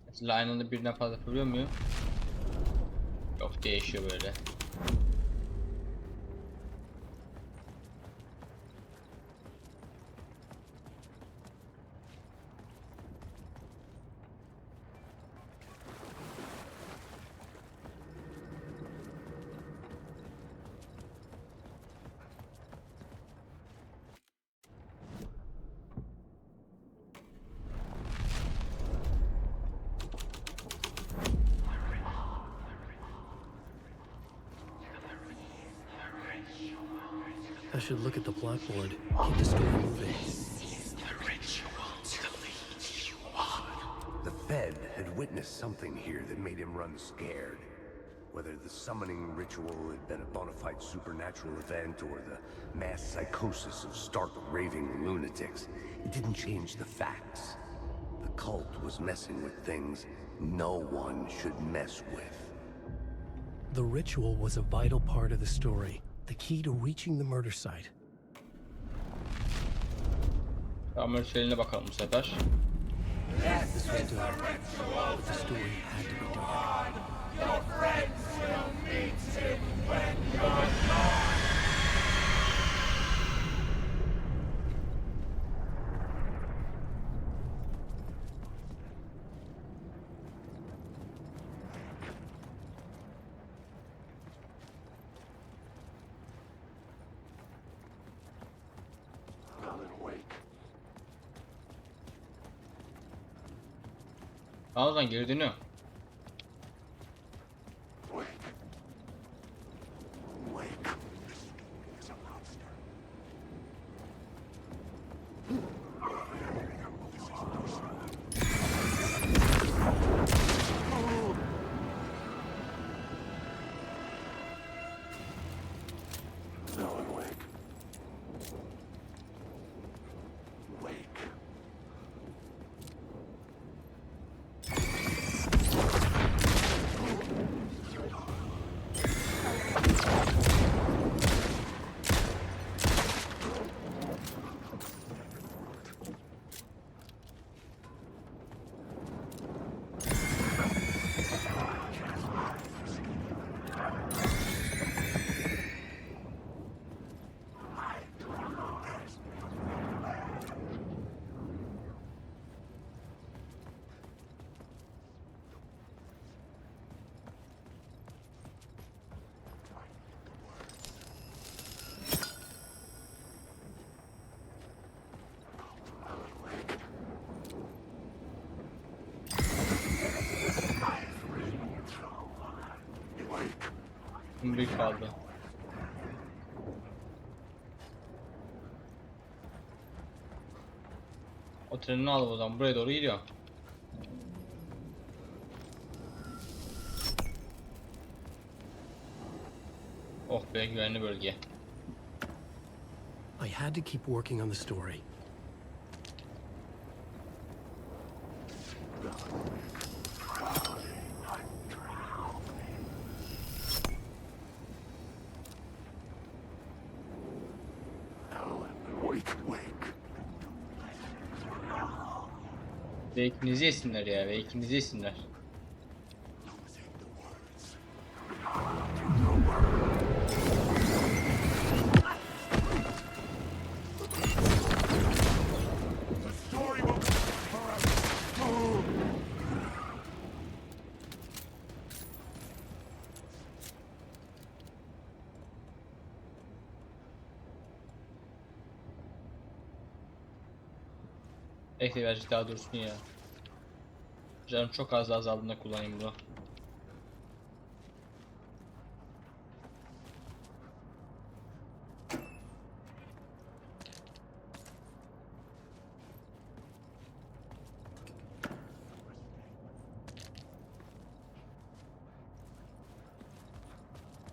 Mesela aynı anda birden fazla yapabiliyor muyum? çok değişiyor böyle. I should look at the blackboard. Keep the story moving. The Fed had witnessed something here that made him run scared. Whether the summoning ritual had been a bona fide supernatural event or the mass psychosis of stark raving lunatics, it didn't change the facts. The cult was messing with things no one should mess with. The ritual was a vital part of the story, the key to reaching the murder site. Kamera şeyine bakalım bu sefer. This was done, but the story had to be dark. Your friends will meet him when Ağızdan geri dönüyor. Bir kaldı. O trenini alıp o zaman buraya doğru gidiyor. Oh be, güvenli bölge. I had to keep working on the story. Ve ikinizi yesinler ya, ve ikinizi yesinler. Bekle birazcık daha dursun ya. Canım çok az azaldığında kullanayım bunu.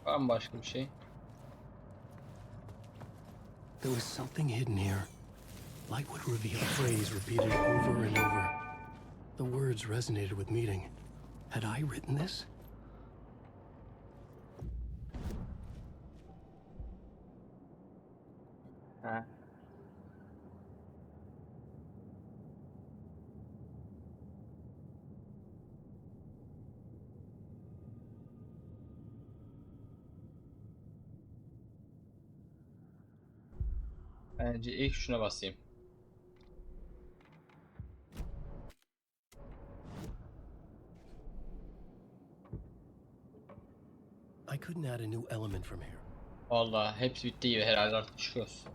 Var mı başka bir şey? There was something hidden here. Light would reveal a phrase repeated over and over. The words resonated with meaning. Had I written this? Ha. Bence ilk şuna basayım. I couldn't add a new element from here. Vallahi hepsi bitti gibi herhalde, artık çıkıyoruz.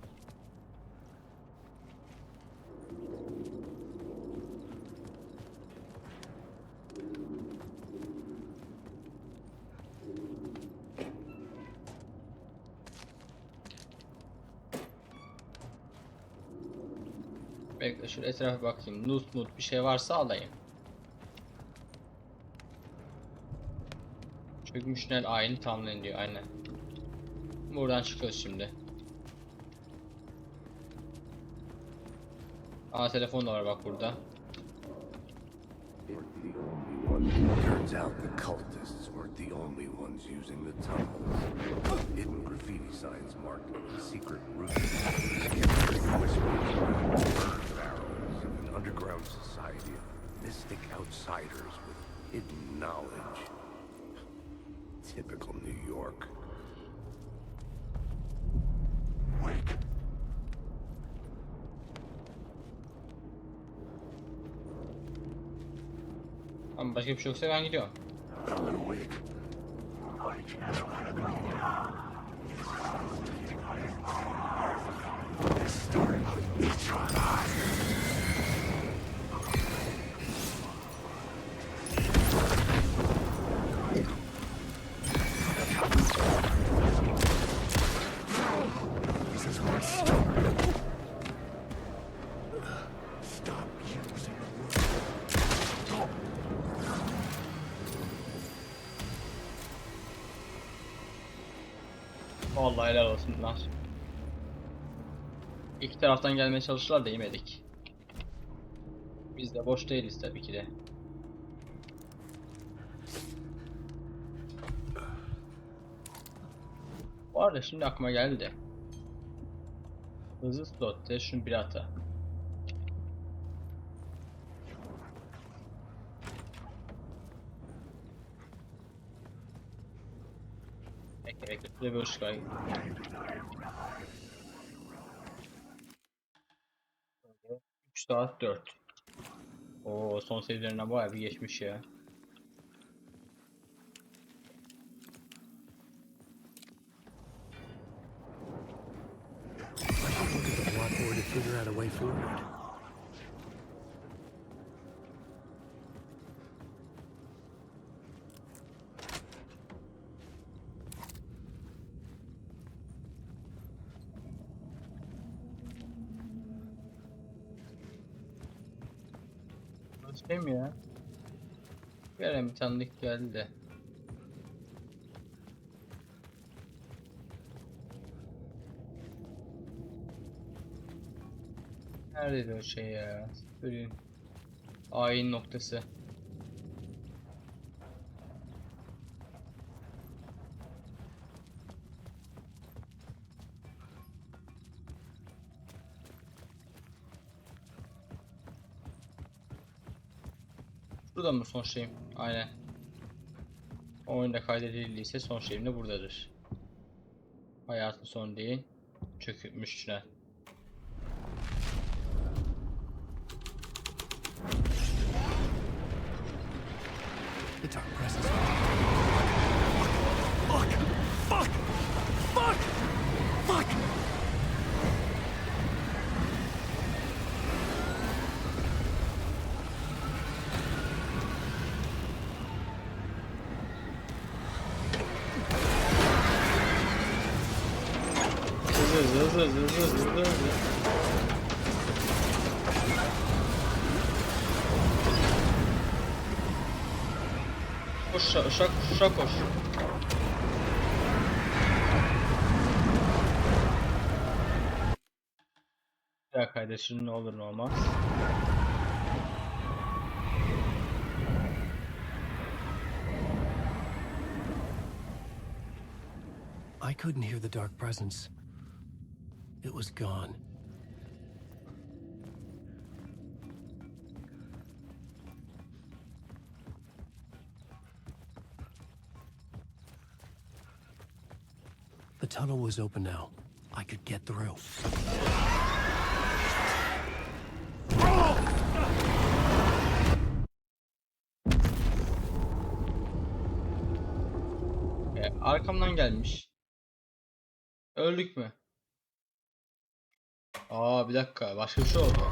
Bekle, şu etrafa bakayım. Nut bir şey varsa alayım. Çökmüşler aynı tamamlayın diyor, aynen. Buradan çıkıyoruz şimdi. Aa, telefon da var bak burada. Turns out the cultists weren't the only ones using the tunnels. Hidden graffiti signs marked secret routes. Whispers of arrows of an underground society of mystic outsiders with hidden knowledge. Typical New York. Ama başka bir şey yoksa ben gidiyorum. Vallahi helal olsun lan. İki taraftan gelmeye çalıştılar da yemedik. Biz de boş değiliz tabii ki de. Bu arada şimdi aklıma geldi de. Hızlı slot şunu bir ata. Bekle. Şuraya bir ışık var. 3 saat 4. Oo, son seviyelerinden bayağı bir geçmiş ya. Look at the blackboard to figure out a way forward. Şey mi ya? Bir tanıdık geldi de. Neredeydi o şey ya? Bölüm. Ayin noktası. Burada mı son şeyim? Aynen. Oyunda kaydedildiyse son şeyim de buradadır. Hayatın son değil. Çökülmüş tünel. The dark presence. Fuck! Fuck! Fuck! Fuck! Hızlı. Koş uşak koş. Ya kardeşim, ne olur ne olmaz. I couldn't hear the dark presence. It was gone. The tunnel was open now. I could get through. arkamdan gelmiş. Öldük mü? Aa bir dakika, başka bir şey oldu.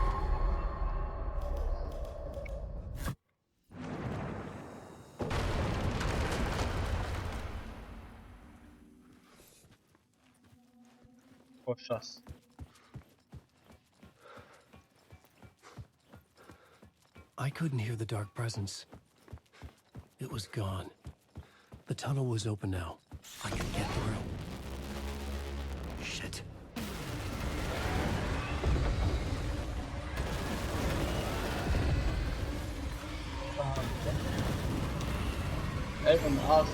Koşacağız. I couldn't hear the dark presence. It was gone. The tunnel was open now. I could get through. Shit. Elfin az.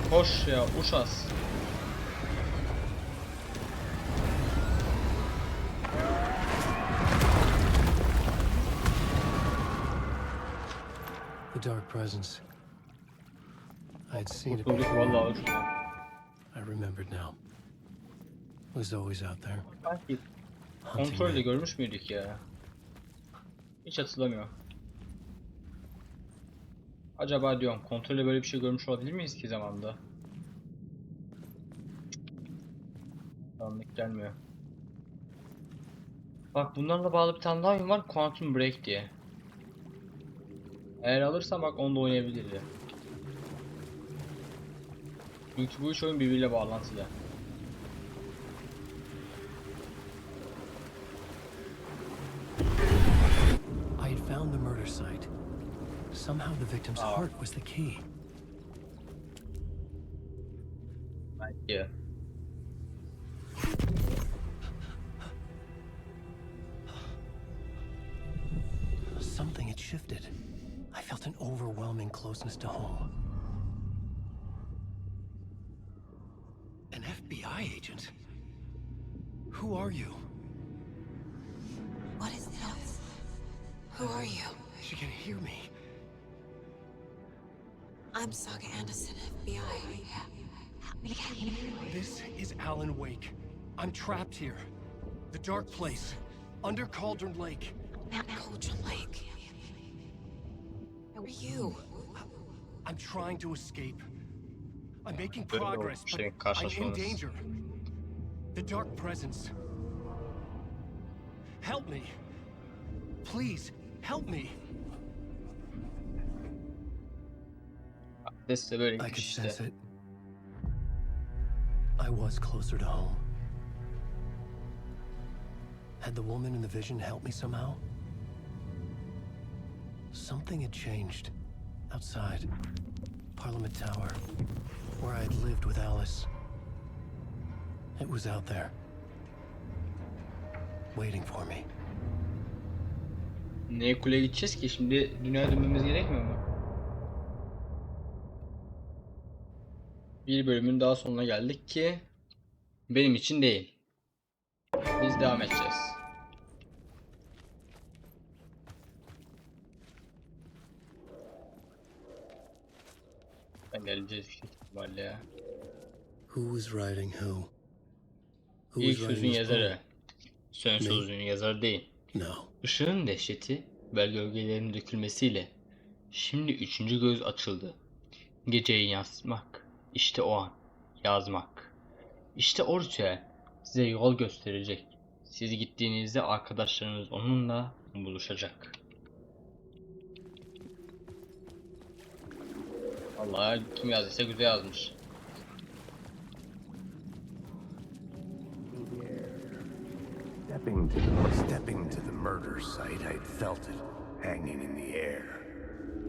Koş ya, uç az. The dark presence. I had seen it Kurtulduk before. vallahi uçtu. I remembered now. It was always out there. Sanki Hunting kontrolle me. görmüş müydük ya? Hiç hatırlamıyorum. Acaba diyorum, kontrolle böyle bir şey görmüş olabilir miyiz ki zamanda? Anlık gelmiyor. Bak bunlarla bağlı bir tane daha oyun var, Quantum Break diye. Eğer alırsam bak onu da oynayabiliriz. Çünkü bu üç oyun birbiriyle bağlantılı. I had found the murder site. Somehow the victim's heart was the key. Yeah. Something had shifted. I felt an overwhelming closeness to home. An FBI agent? Who are you? What is this? Who are you? She can hear me. I'm Saga Anderson, FBI. Help me get you. This is Alan Wake. I'm trapped here. The dark place. Under Cauldron Lake. Mount Cauldron Lake. Who are you? I'm trying to escape. I'm making Böyle progress, bir but şeyin I'm in karşılaşmamız. danger. The dark presence. Help me. Please, help me. Ses de böyle I could gitmiş sense işte. it. I was closer to home. Had the woman in the vision helped me somehow? Something had changed. Outside. Parliament Tower. Where I had lived with Alice. It was out there. Waiting for me. Neye kuleye gideceğiz ki? Şimdi dünyaya dönmemiz gerekmiyor mu? Bir bölümün daha sonuna geldik ki benim için değil. Biz devam edeceğiz. Ben geleceğiz işte ihtimalle ya. Who was writing who? Who İlk was sözün writing this yazarı. Son Me? sözün yazarı değil. poem? No. Işığın dehşeti ve gölgelerin dökülmesiyle şimdi üçüncü göz açıldı. Geceyi yansıtmak, işte o an, yazmak. İşte o ritüel size yol gösterecek. Siz gittiğinizde arkadaşlarınız onunla buluşacak. Vallahi kim yazdıysa güzel yazmış. Stepping to the murder site, I'd felt it, hanging in the air.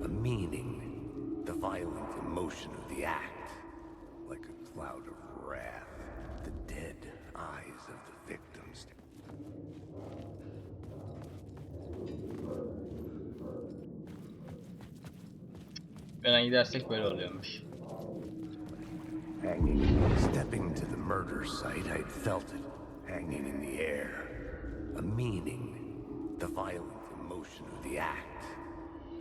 A meaning, the violent emotion of the act, like a cloud of wrath, the dead eyes of the victims. Falan gidersek böyle oluyormuş. Stepping to the murder site, I'd felt it, hanging in the air. A meaning, the violent emotion of the act,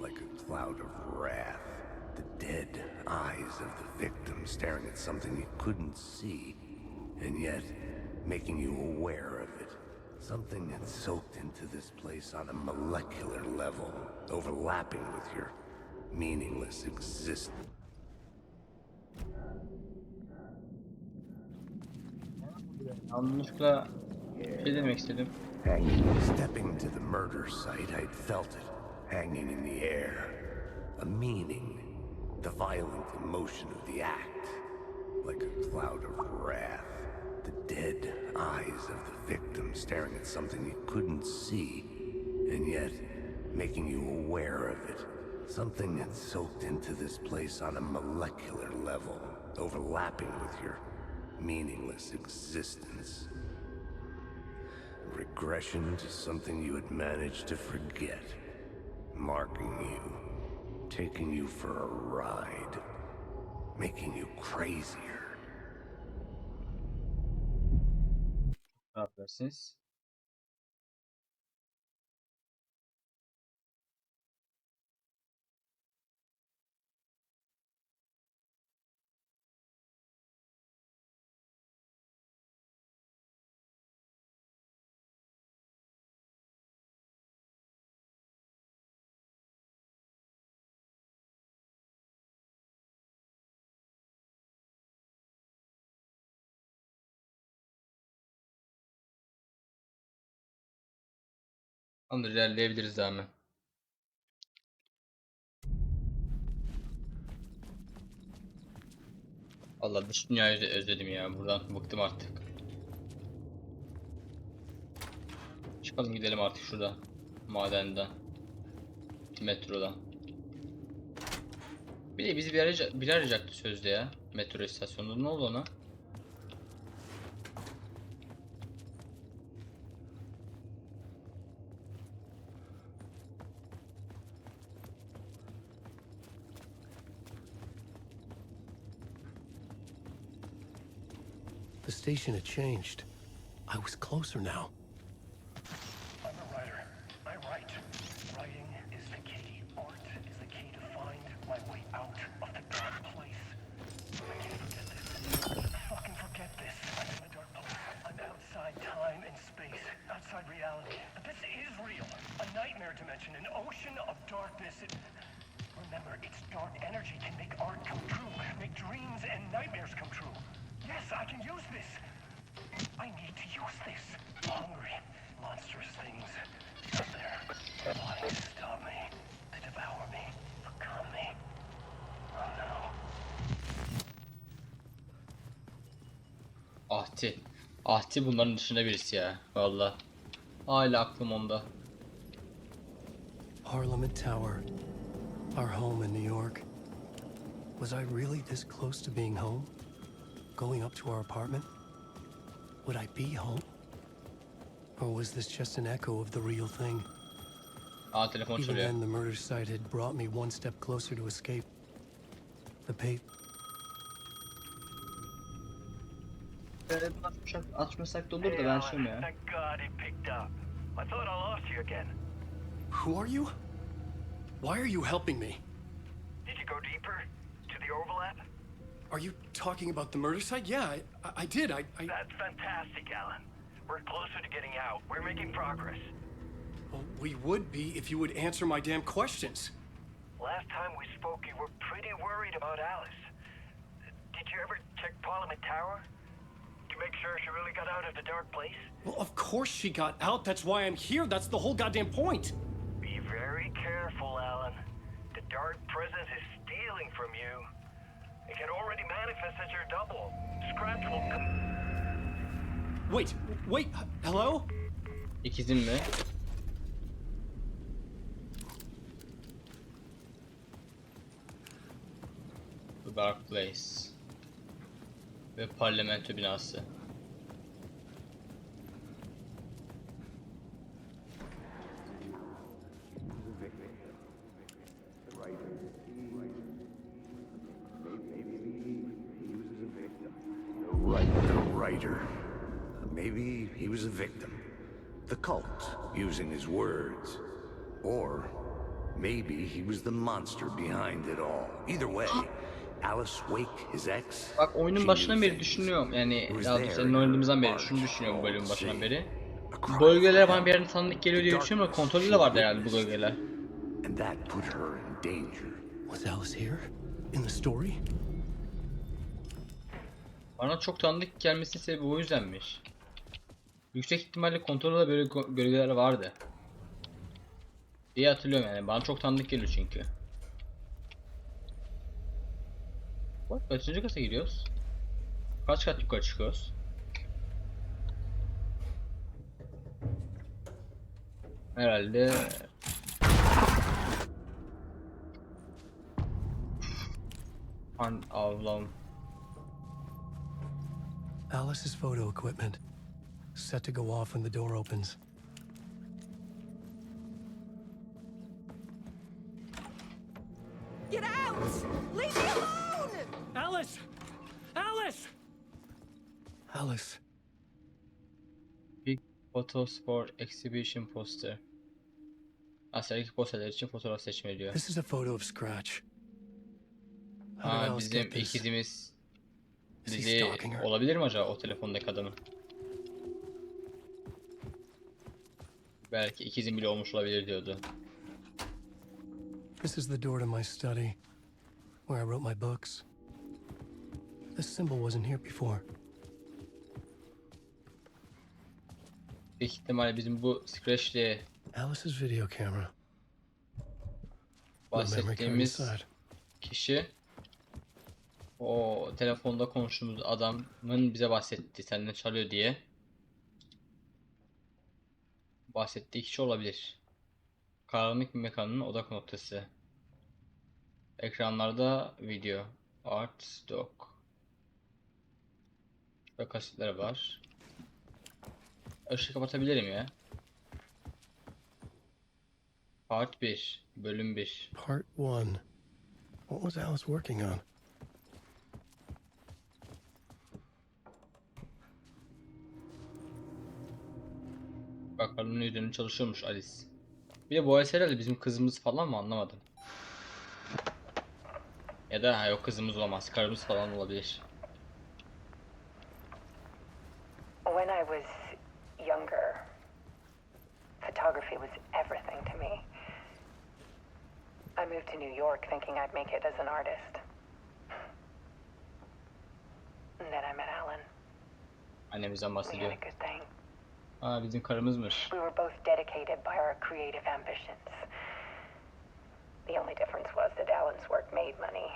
like a cloud of wrath. The dead eyes of the victim staring at something you couldn't see, and yet making you aware of it. Something that soaked into this place on a molecular level, overlapping with your meaningless existence. Yanlışlıkla şey demek istedim. Stepping to the murder site, I'd felt it, hanging in the air. A meaning, the violent emotion of the act, like a cloud of wrath. The dead eyes of the victim staring at something you couldn't see, and yet making you aware of it. Something had soaked into this place on a molecular level, overlapping with your meaningless existence. Regression to something you had managed to forget, marking you, taking you for a ride, making you crazier. Affedersiniz. Tamamdır, ilerleyebiliriz hemen. Allah, dış dünyayı özledim ya. Buradan bıktım artık. Çıkalım gidelim artık şurada. Madenden. Metrodan. Bir de bizi bir arayacaktı sözde ya. Metro istasyonunda. Ne oldu ona? The station had changed. I was closer now. I'm a writer. I write. Writing is the key. Art is the key to find my way out of the dark place. I can't forget this. Fucking forget this. I'm in the dark place. I'm outside time and space. Outside reality. But this is real. A nightmare dimension. An ocean of darkness. Remember, its dark energy can make art come true. Make dreams and nightmares come true. Yes, I can use this. I need to use this. Hungry, monstrous things out there, wanting to stop me, to devour me, become me. Oh no. Ahti. Ahti bunların dışında birisi ya. Vallahi. Hala aklım onda. Parliament Tower. Our home in New York. Was I really this close to being home? Going up to our apartment? Would I be home? Or was this just an echo of the real thing? Telefon Even çalıyor. then, the murder site had brought me one step closer to escape. The Açmasak da olur da ben şunu ya. Thank God it picked up. I thought I lost you again. Who are you? Why are you helping me? Did you go deeper to the overlap? Are you talking about the murder site? Yeah, I did. That's fantastic, Alan. We're closer to getting out. We're making progress. Well, we would be if you would answer my damn questions. Last time we spoke, you were pretty worried about Alice. Did you ever check Parliament Tower? To make sure she really got out of the dark place? Well, of course she got out. That's why I'm here. That's the whole goddamn point. Be very careful, Alan. The dark presence is stealing from you. It can already manifest as your double. Scratch will come. Wait, hello? İkizim mi? The Dark Place. Ve parlamento binası. Maybe he was a victim. The cult, using his words. Or maybe he was the monster behind it all. Either way, Alice Wake, his ex. Bak, oyunun başından beri düşünüyorum. Yani daha doğrusu senin oynadığımızdan beri şunu düşünüyorum, bölümün başından beri. Bölgeler bana bir yerden tanıdık geliyor diye düşünüyorum ama kontrolü de vardı herhalde bu bölgeler. And that put her in danger. Was Alice here? In the story? Bana çok tanıdık gelmesinin sebebi o yüzdenmiş. Yüksek ihtimalle kontrolde böyle gölgeler vardı. İyi hatırlıyorum yani. Bana çok tanıdık geliyor çünkü. Bak kaçıncı kata gidiyoruz? Kaç kat yukarı çıkıyoruz? Herhalde Allah'ım. Alice's photo equipment. Set to go off when the door opens. Get out! Leave me alone! Alice! Alice! Alice. Big Photos for Exhibition Poster. Asya'daki posterler için fotoğraf seçme diyor. This is a photo of Scratch. How did Alice Bizim get this? ikizimiz Is he bizi stalking her? olabilir mi acaba o telefondaki adamın? Belki ikizim bile olmuş olabilir diyordu. This is the door to my study, where I wrote my books. This symbol wasn't here before. Büyük ihtimalle bizim bu Scratch'le Alice's video camera. bahsettiğimiz kişi o telefonda konuştuğumuz adamın bize bahsetti, senden çalıyor diye bahsettiği kişi olabilir. Karanlık bir mekanın odak noktası. Ekranlarda video, art, doc ve kasetler var. Işığı kapatabilirim ya. Part 1, bölüm 1. Part 1. What was Alice working on? Bakalım ne üzerine çalışıyormuş Alice. Bir de bu Alice herhalde bizim kızımız falan mı, anlamadım. Ya da yok, kızımız olamaz, karımız falan olabilir. When I was younger, photography was everything to me. I moved to New York thinking I'd make it as an artist. And then I met Alan. Annemizden We bahsediyor. had a good thing. Aa, bizim karımızmış. We were both dedicated by our creative ambitions. The only difference was that Alan's work made money.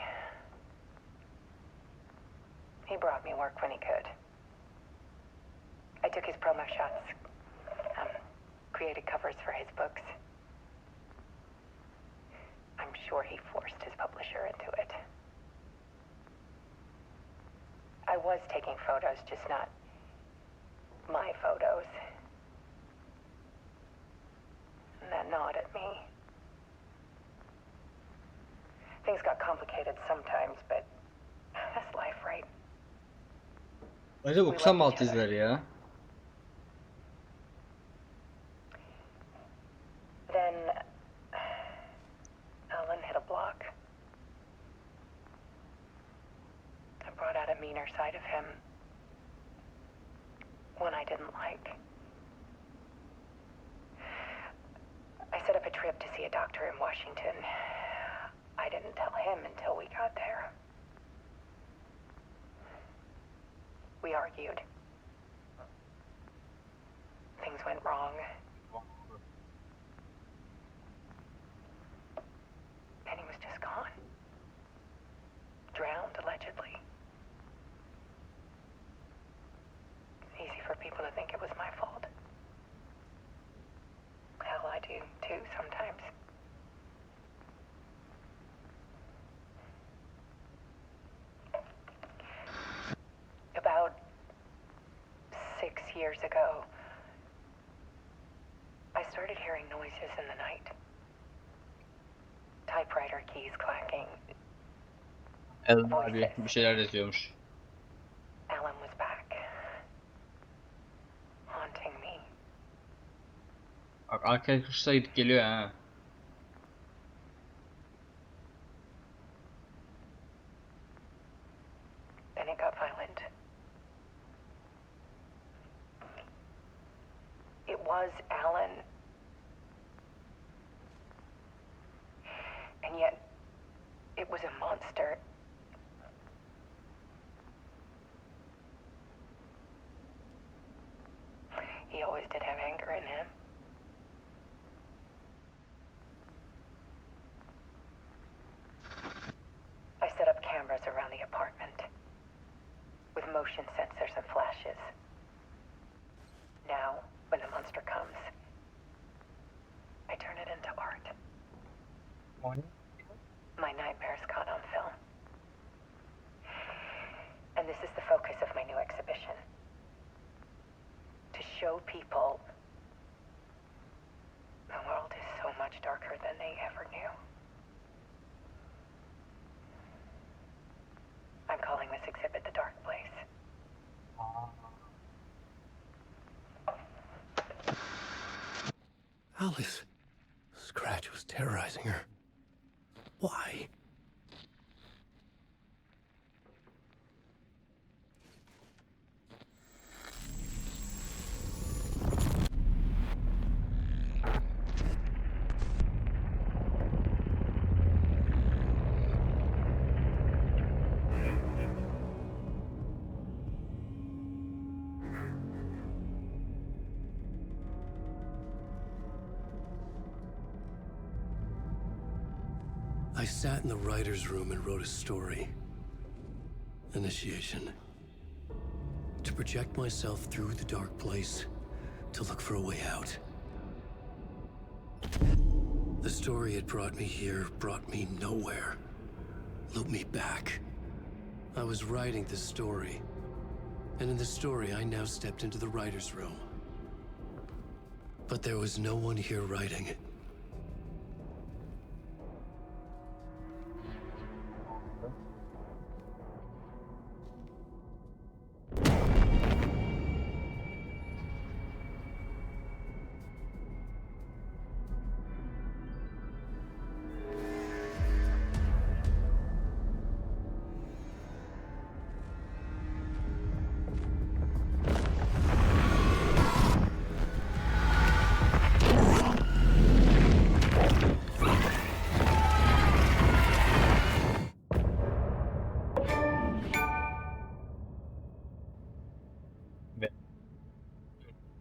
He brought me work when he could. I took his promo shots, created covers for his books. I'm sure he forced his publisher into it. I was taking photos, just not my photos. And that gnawed at me. Things got complicated sometimes, but that's life, right? Acaba okusam mı alt izleri ya? Then Alan hit a block. I brought out a meaner side of him. One I didn't like. I set up a trip to see a doctor in Washington. I didn't tell him until we got there. We argued. Things went wrong. And he was just gone. Drowned, allegedly. Easy for people to think it was my fault. Hell, I do too sometimes. About 6 years ago, I started hearing noises in the night. Typewriter keys clacking. Alan abi bir şeyler yazıyormuş. Alan was back. Haunting me. Bak arkadaşlar gidip geliyor ha. Then it got violent. It was Alan. And yet, it was a monster. motion sensors and flashes. Now, when the monster comes, I turn it into art. My nightmares caught on film. And this is the focus of my new exhibition. To show people the world is so much darker than they ever knew. I'm calling this exhibit The Dark Place. Alice. Scratch was terrorizing her. Why? I sat in the writer's room and wrote a story. Initiation. To project myself through the dark place, to look for a way out. The story had brought me here, brought me nowhere. Looped me back. I was writing the story. And in the story, I now stepped into the writer's room. But there was no one here writing it.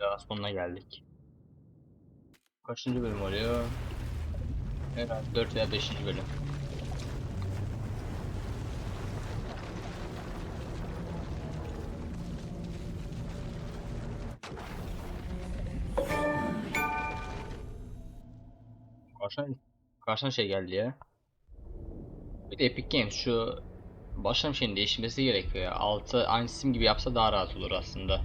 Daha sonuna geldik. Kaçıncı bölüm oluyor? Herhalde 4 veya 5. bölüm. Karşına şey geldi ya. Bir de Epic Games şu başlam şeyin değişmesi gerekiyor ya. Altı aynı Steam gibi yapsa daha rahat olur aslında.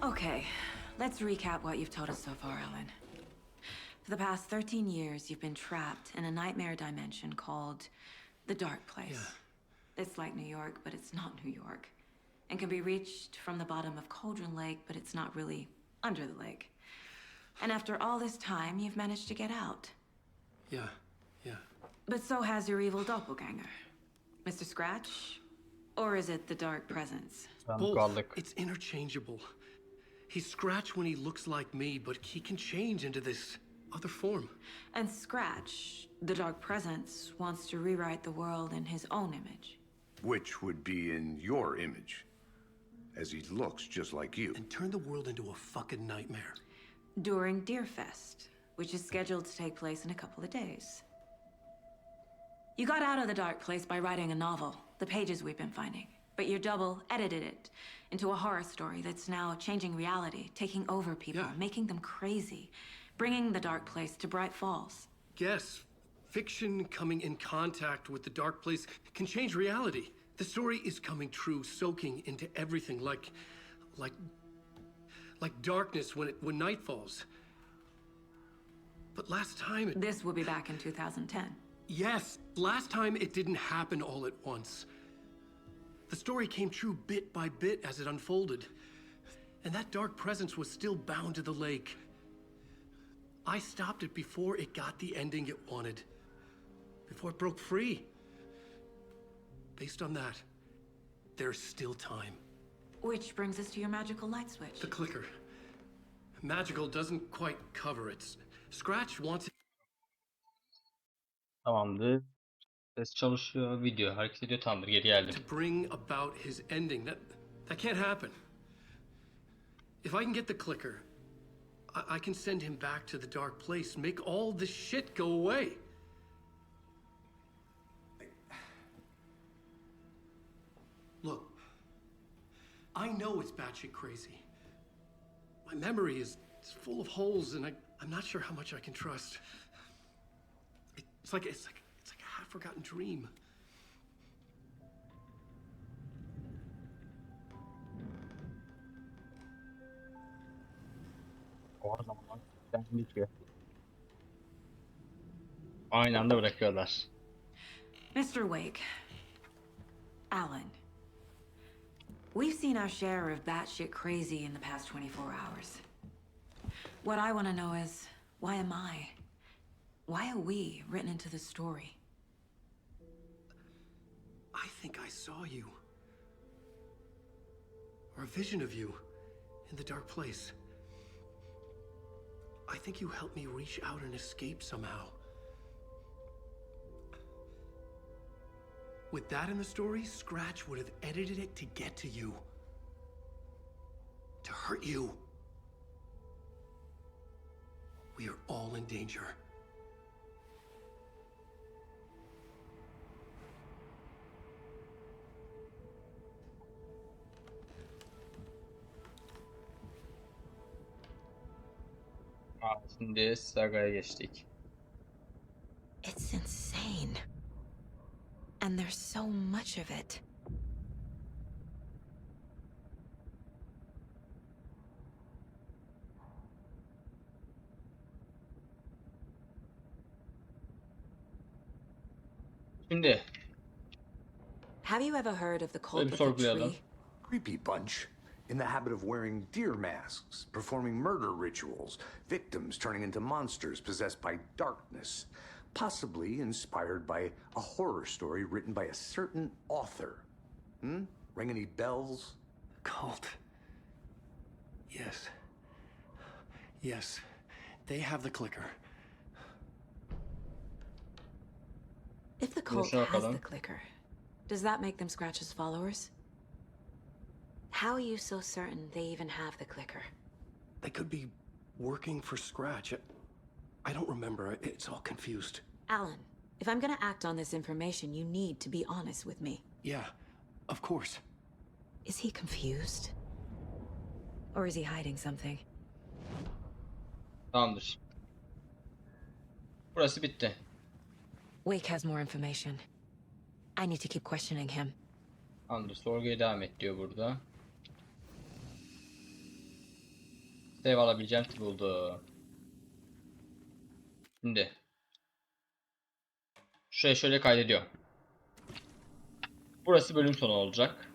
Okay, let's recap what you've told us so far, Alan. For the past 13 years, you've been trapped in a nightmare dimension called the Dark Place. Yeah. It's like New York, but it's not New York. And can be reached from the bottom of Cauldron Lake, but it's not really under the lake. And after all this time, you've managed to get out. Yeah. But so has your evil doppelganger. Mr. Scratch? Or is it the Dark Presence? Both. It's interchangeable. He's Scratch when he looks like me, but he can change into this other form. And Scratch, the Dark Presence, wants to rewrite the world in his own image. Which would be in your image, as he looks just like you. And turn the world into a fucking nightmare. During Deerfest, which is scheduled to take place in a couple of days. You got out of the Dark Place by writing a novel, the pages we've been finding. But your double edited it into a horror story that's now changing reality, taking over people, making them crazy, bringing the Dark Place to Bright Falls. Yes, fiction coming in contact with the Dark Place can change reality. The story is coming true, soaking into everything, like darkness when night falls. But last time This will be back in 2010. Yes, last time it didn't happen all at once. The story came true bit by bit as it unfolded. And that dark presence was still bound to the lake. I stopped it before it got the ending it wanted. Before it broke free. Based on that, there's still time. Which brings us to your magical light switch. The clicker. Magical doesn't quite cover it. Scratch wants it. Tamamdır. Ses çalışıyor, video hareket ediyor, tamamdır, geri geldim. To bring about his ending. That can't happen. If I can get the clicker, I can send him back to the dark place, make all this shit go away. Look, I know it's batshit crazy. My memory is full of holes, and I'm not sure how much I can trust. It's like a half-forgotten dream. O zaman bitiyor. Aynı anda bırakıyorlar. Mr. Wake, Alan, we've seen our share of batshit crazy in the past 24 hours. What I want to know is, why am I? Why are we written into the story? I think I saw you. Or a vision of you in the dark place. I think you helped me reach out and escape somehow. With that in the story, Scratch would have edited it to get to you. To hurt you. We are all in danger. Şimdi sagaya geçtik. It's insane. And there's so much of it. Şimdi Have you ever heard of the cult Bölüm of the sorgulayalım. tree? Creepy bunch. In the habit of wearing deer masks, performing murder rituals, victims turning into monsters possessed by darkness, possibly inspired by a horror story written by a certain author. Ring any bells? Cult. Yes. Yes. They have the clicker. If the cult Boşuna has bakalım. the clicker, does that make them Scratch's followers? How are you so certain they even have the clicker? They could be working for Scratch. I don't remember. It's all confused. Alan, if I'm gonna act on this information, you need to be honest with me. Yeah, of course. Is he confused? Or is he hiding something? Tamamdır. Burası bitti. Wake has more information. I need to keep questioning him. Tamamdır. Sorguya devam et diyor burada. Save alabileceğim buldu. Şimdi şuraya şöyle kaydediyor. Burası bölüm sonu olacak.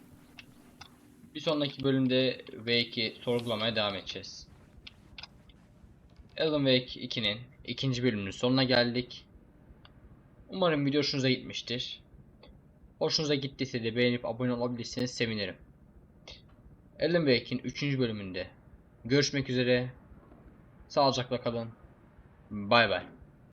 Bir sonraki bölümde Wake'i sorgulamaya devam edeceğiz. Alan Wake 2'nin ikinci bölümünün sonuna geldik. Umarım video hoşunuza gitmiştir. Hoşunuza gittiyse de beğenip abone olabilirseniz sevinirim. Alan Wake'in 3. bölümünde görüşmek üzere. Sağlıcakla kalın. Bay bay.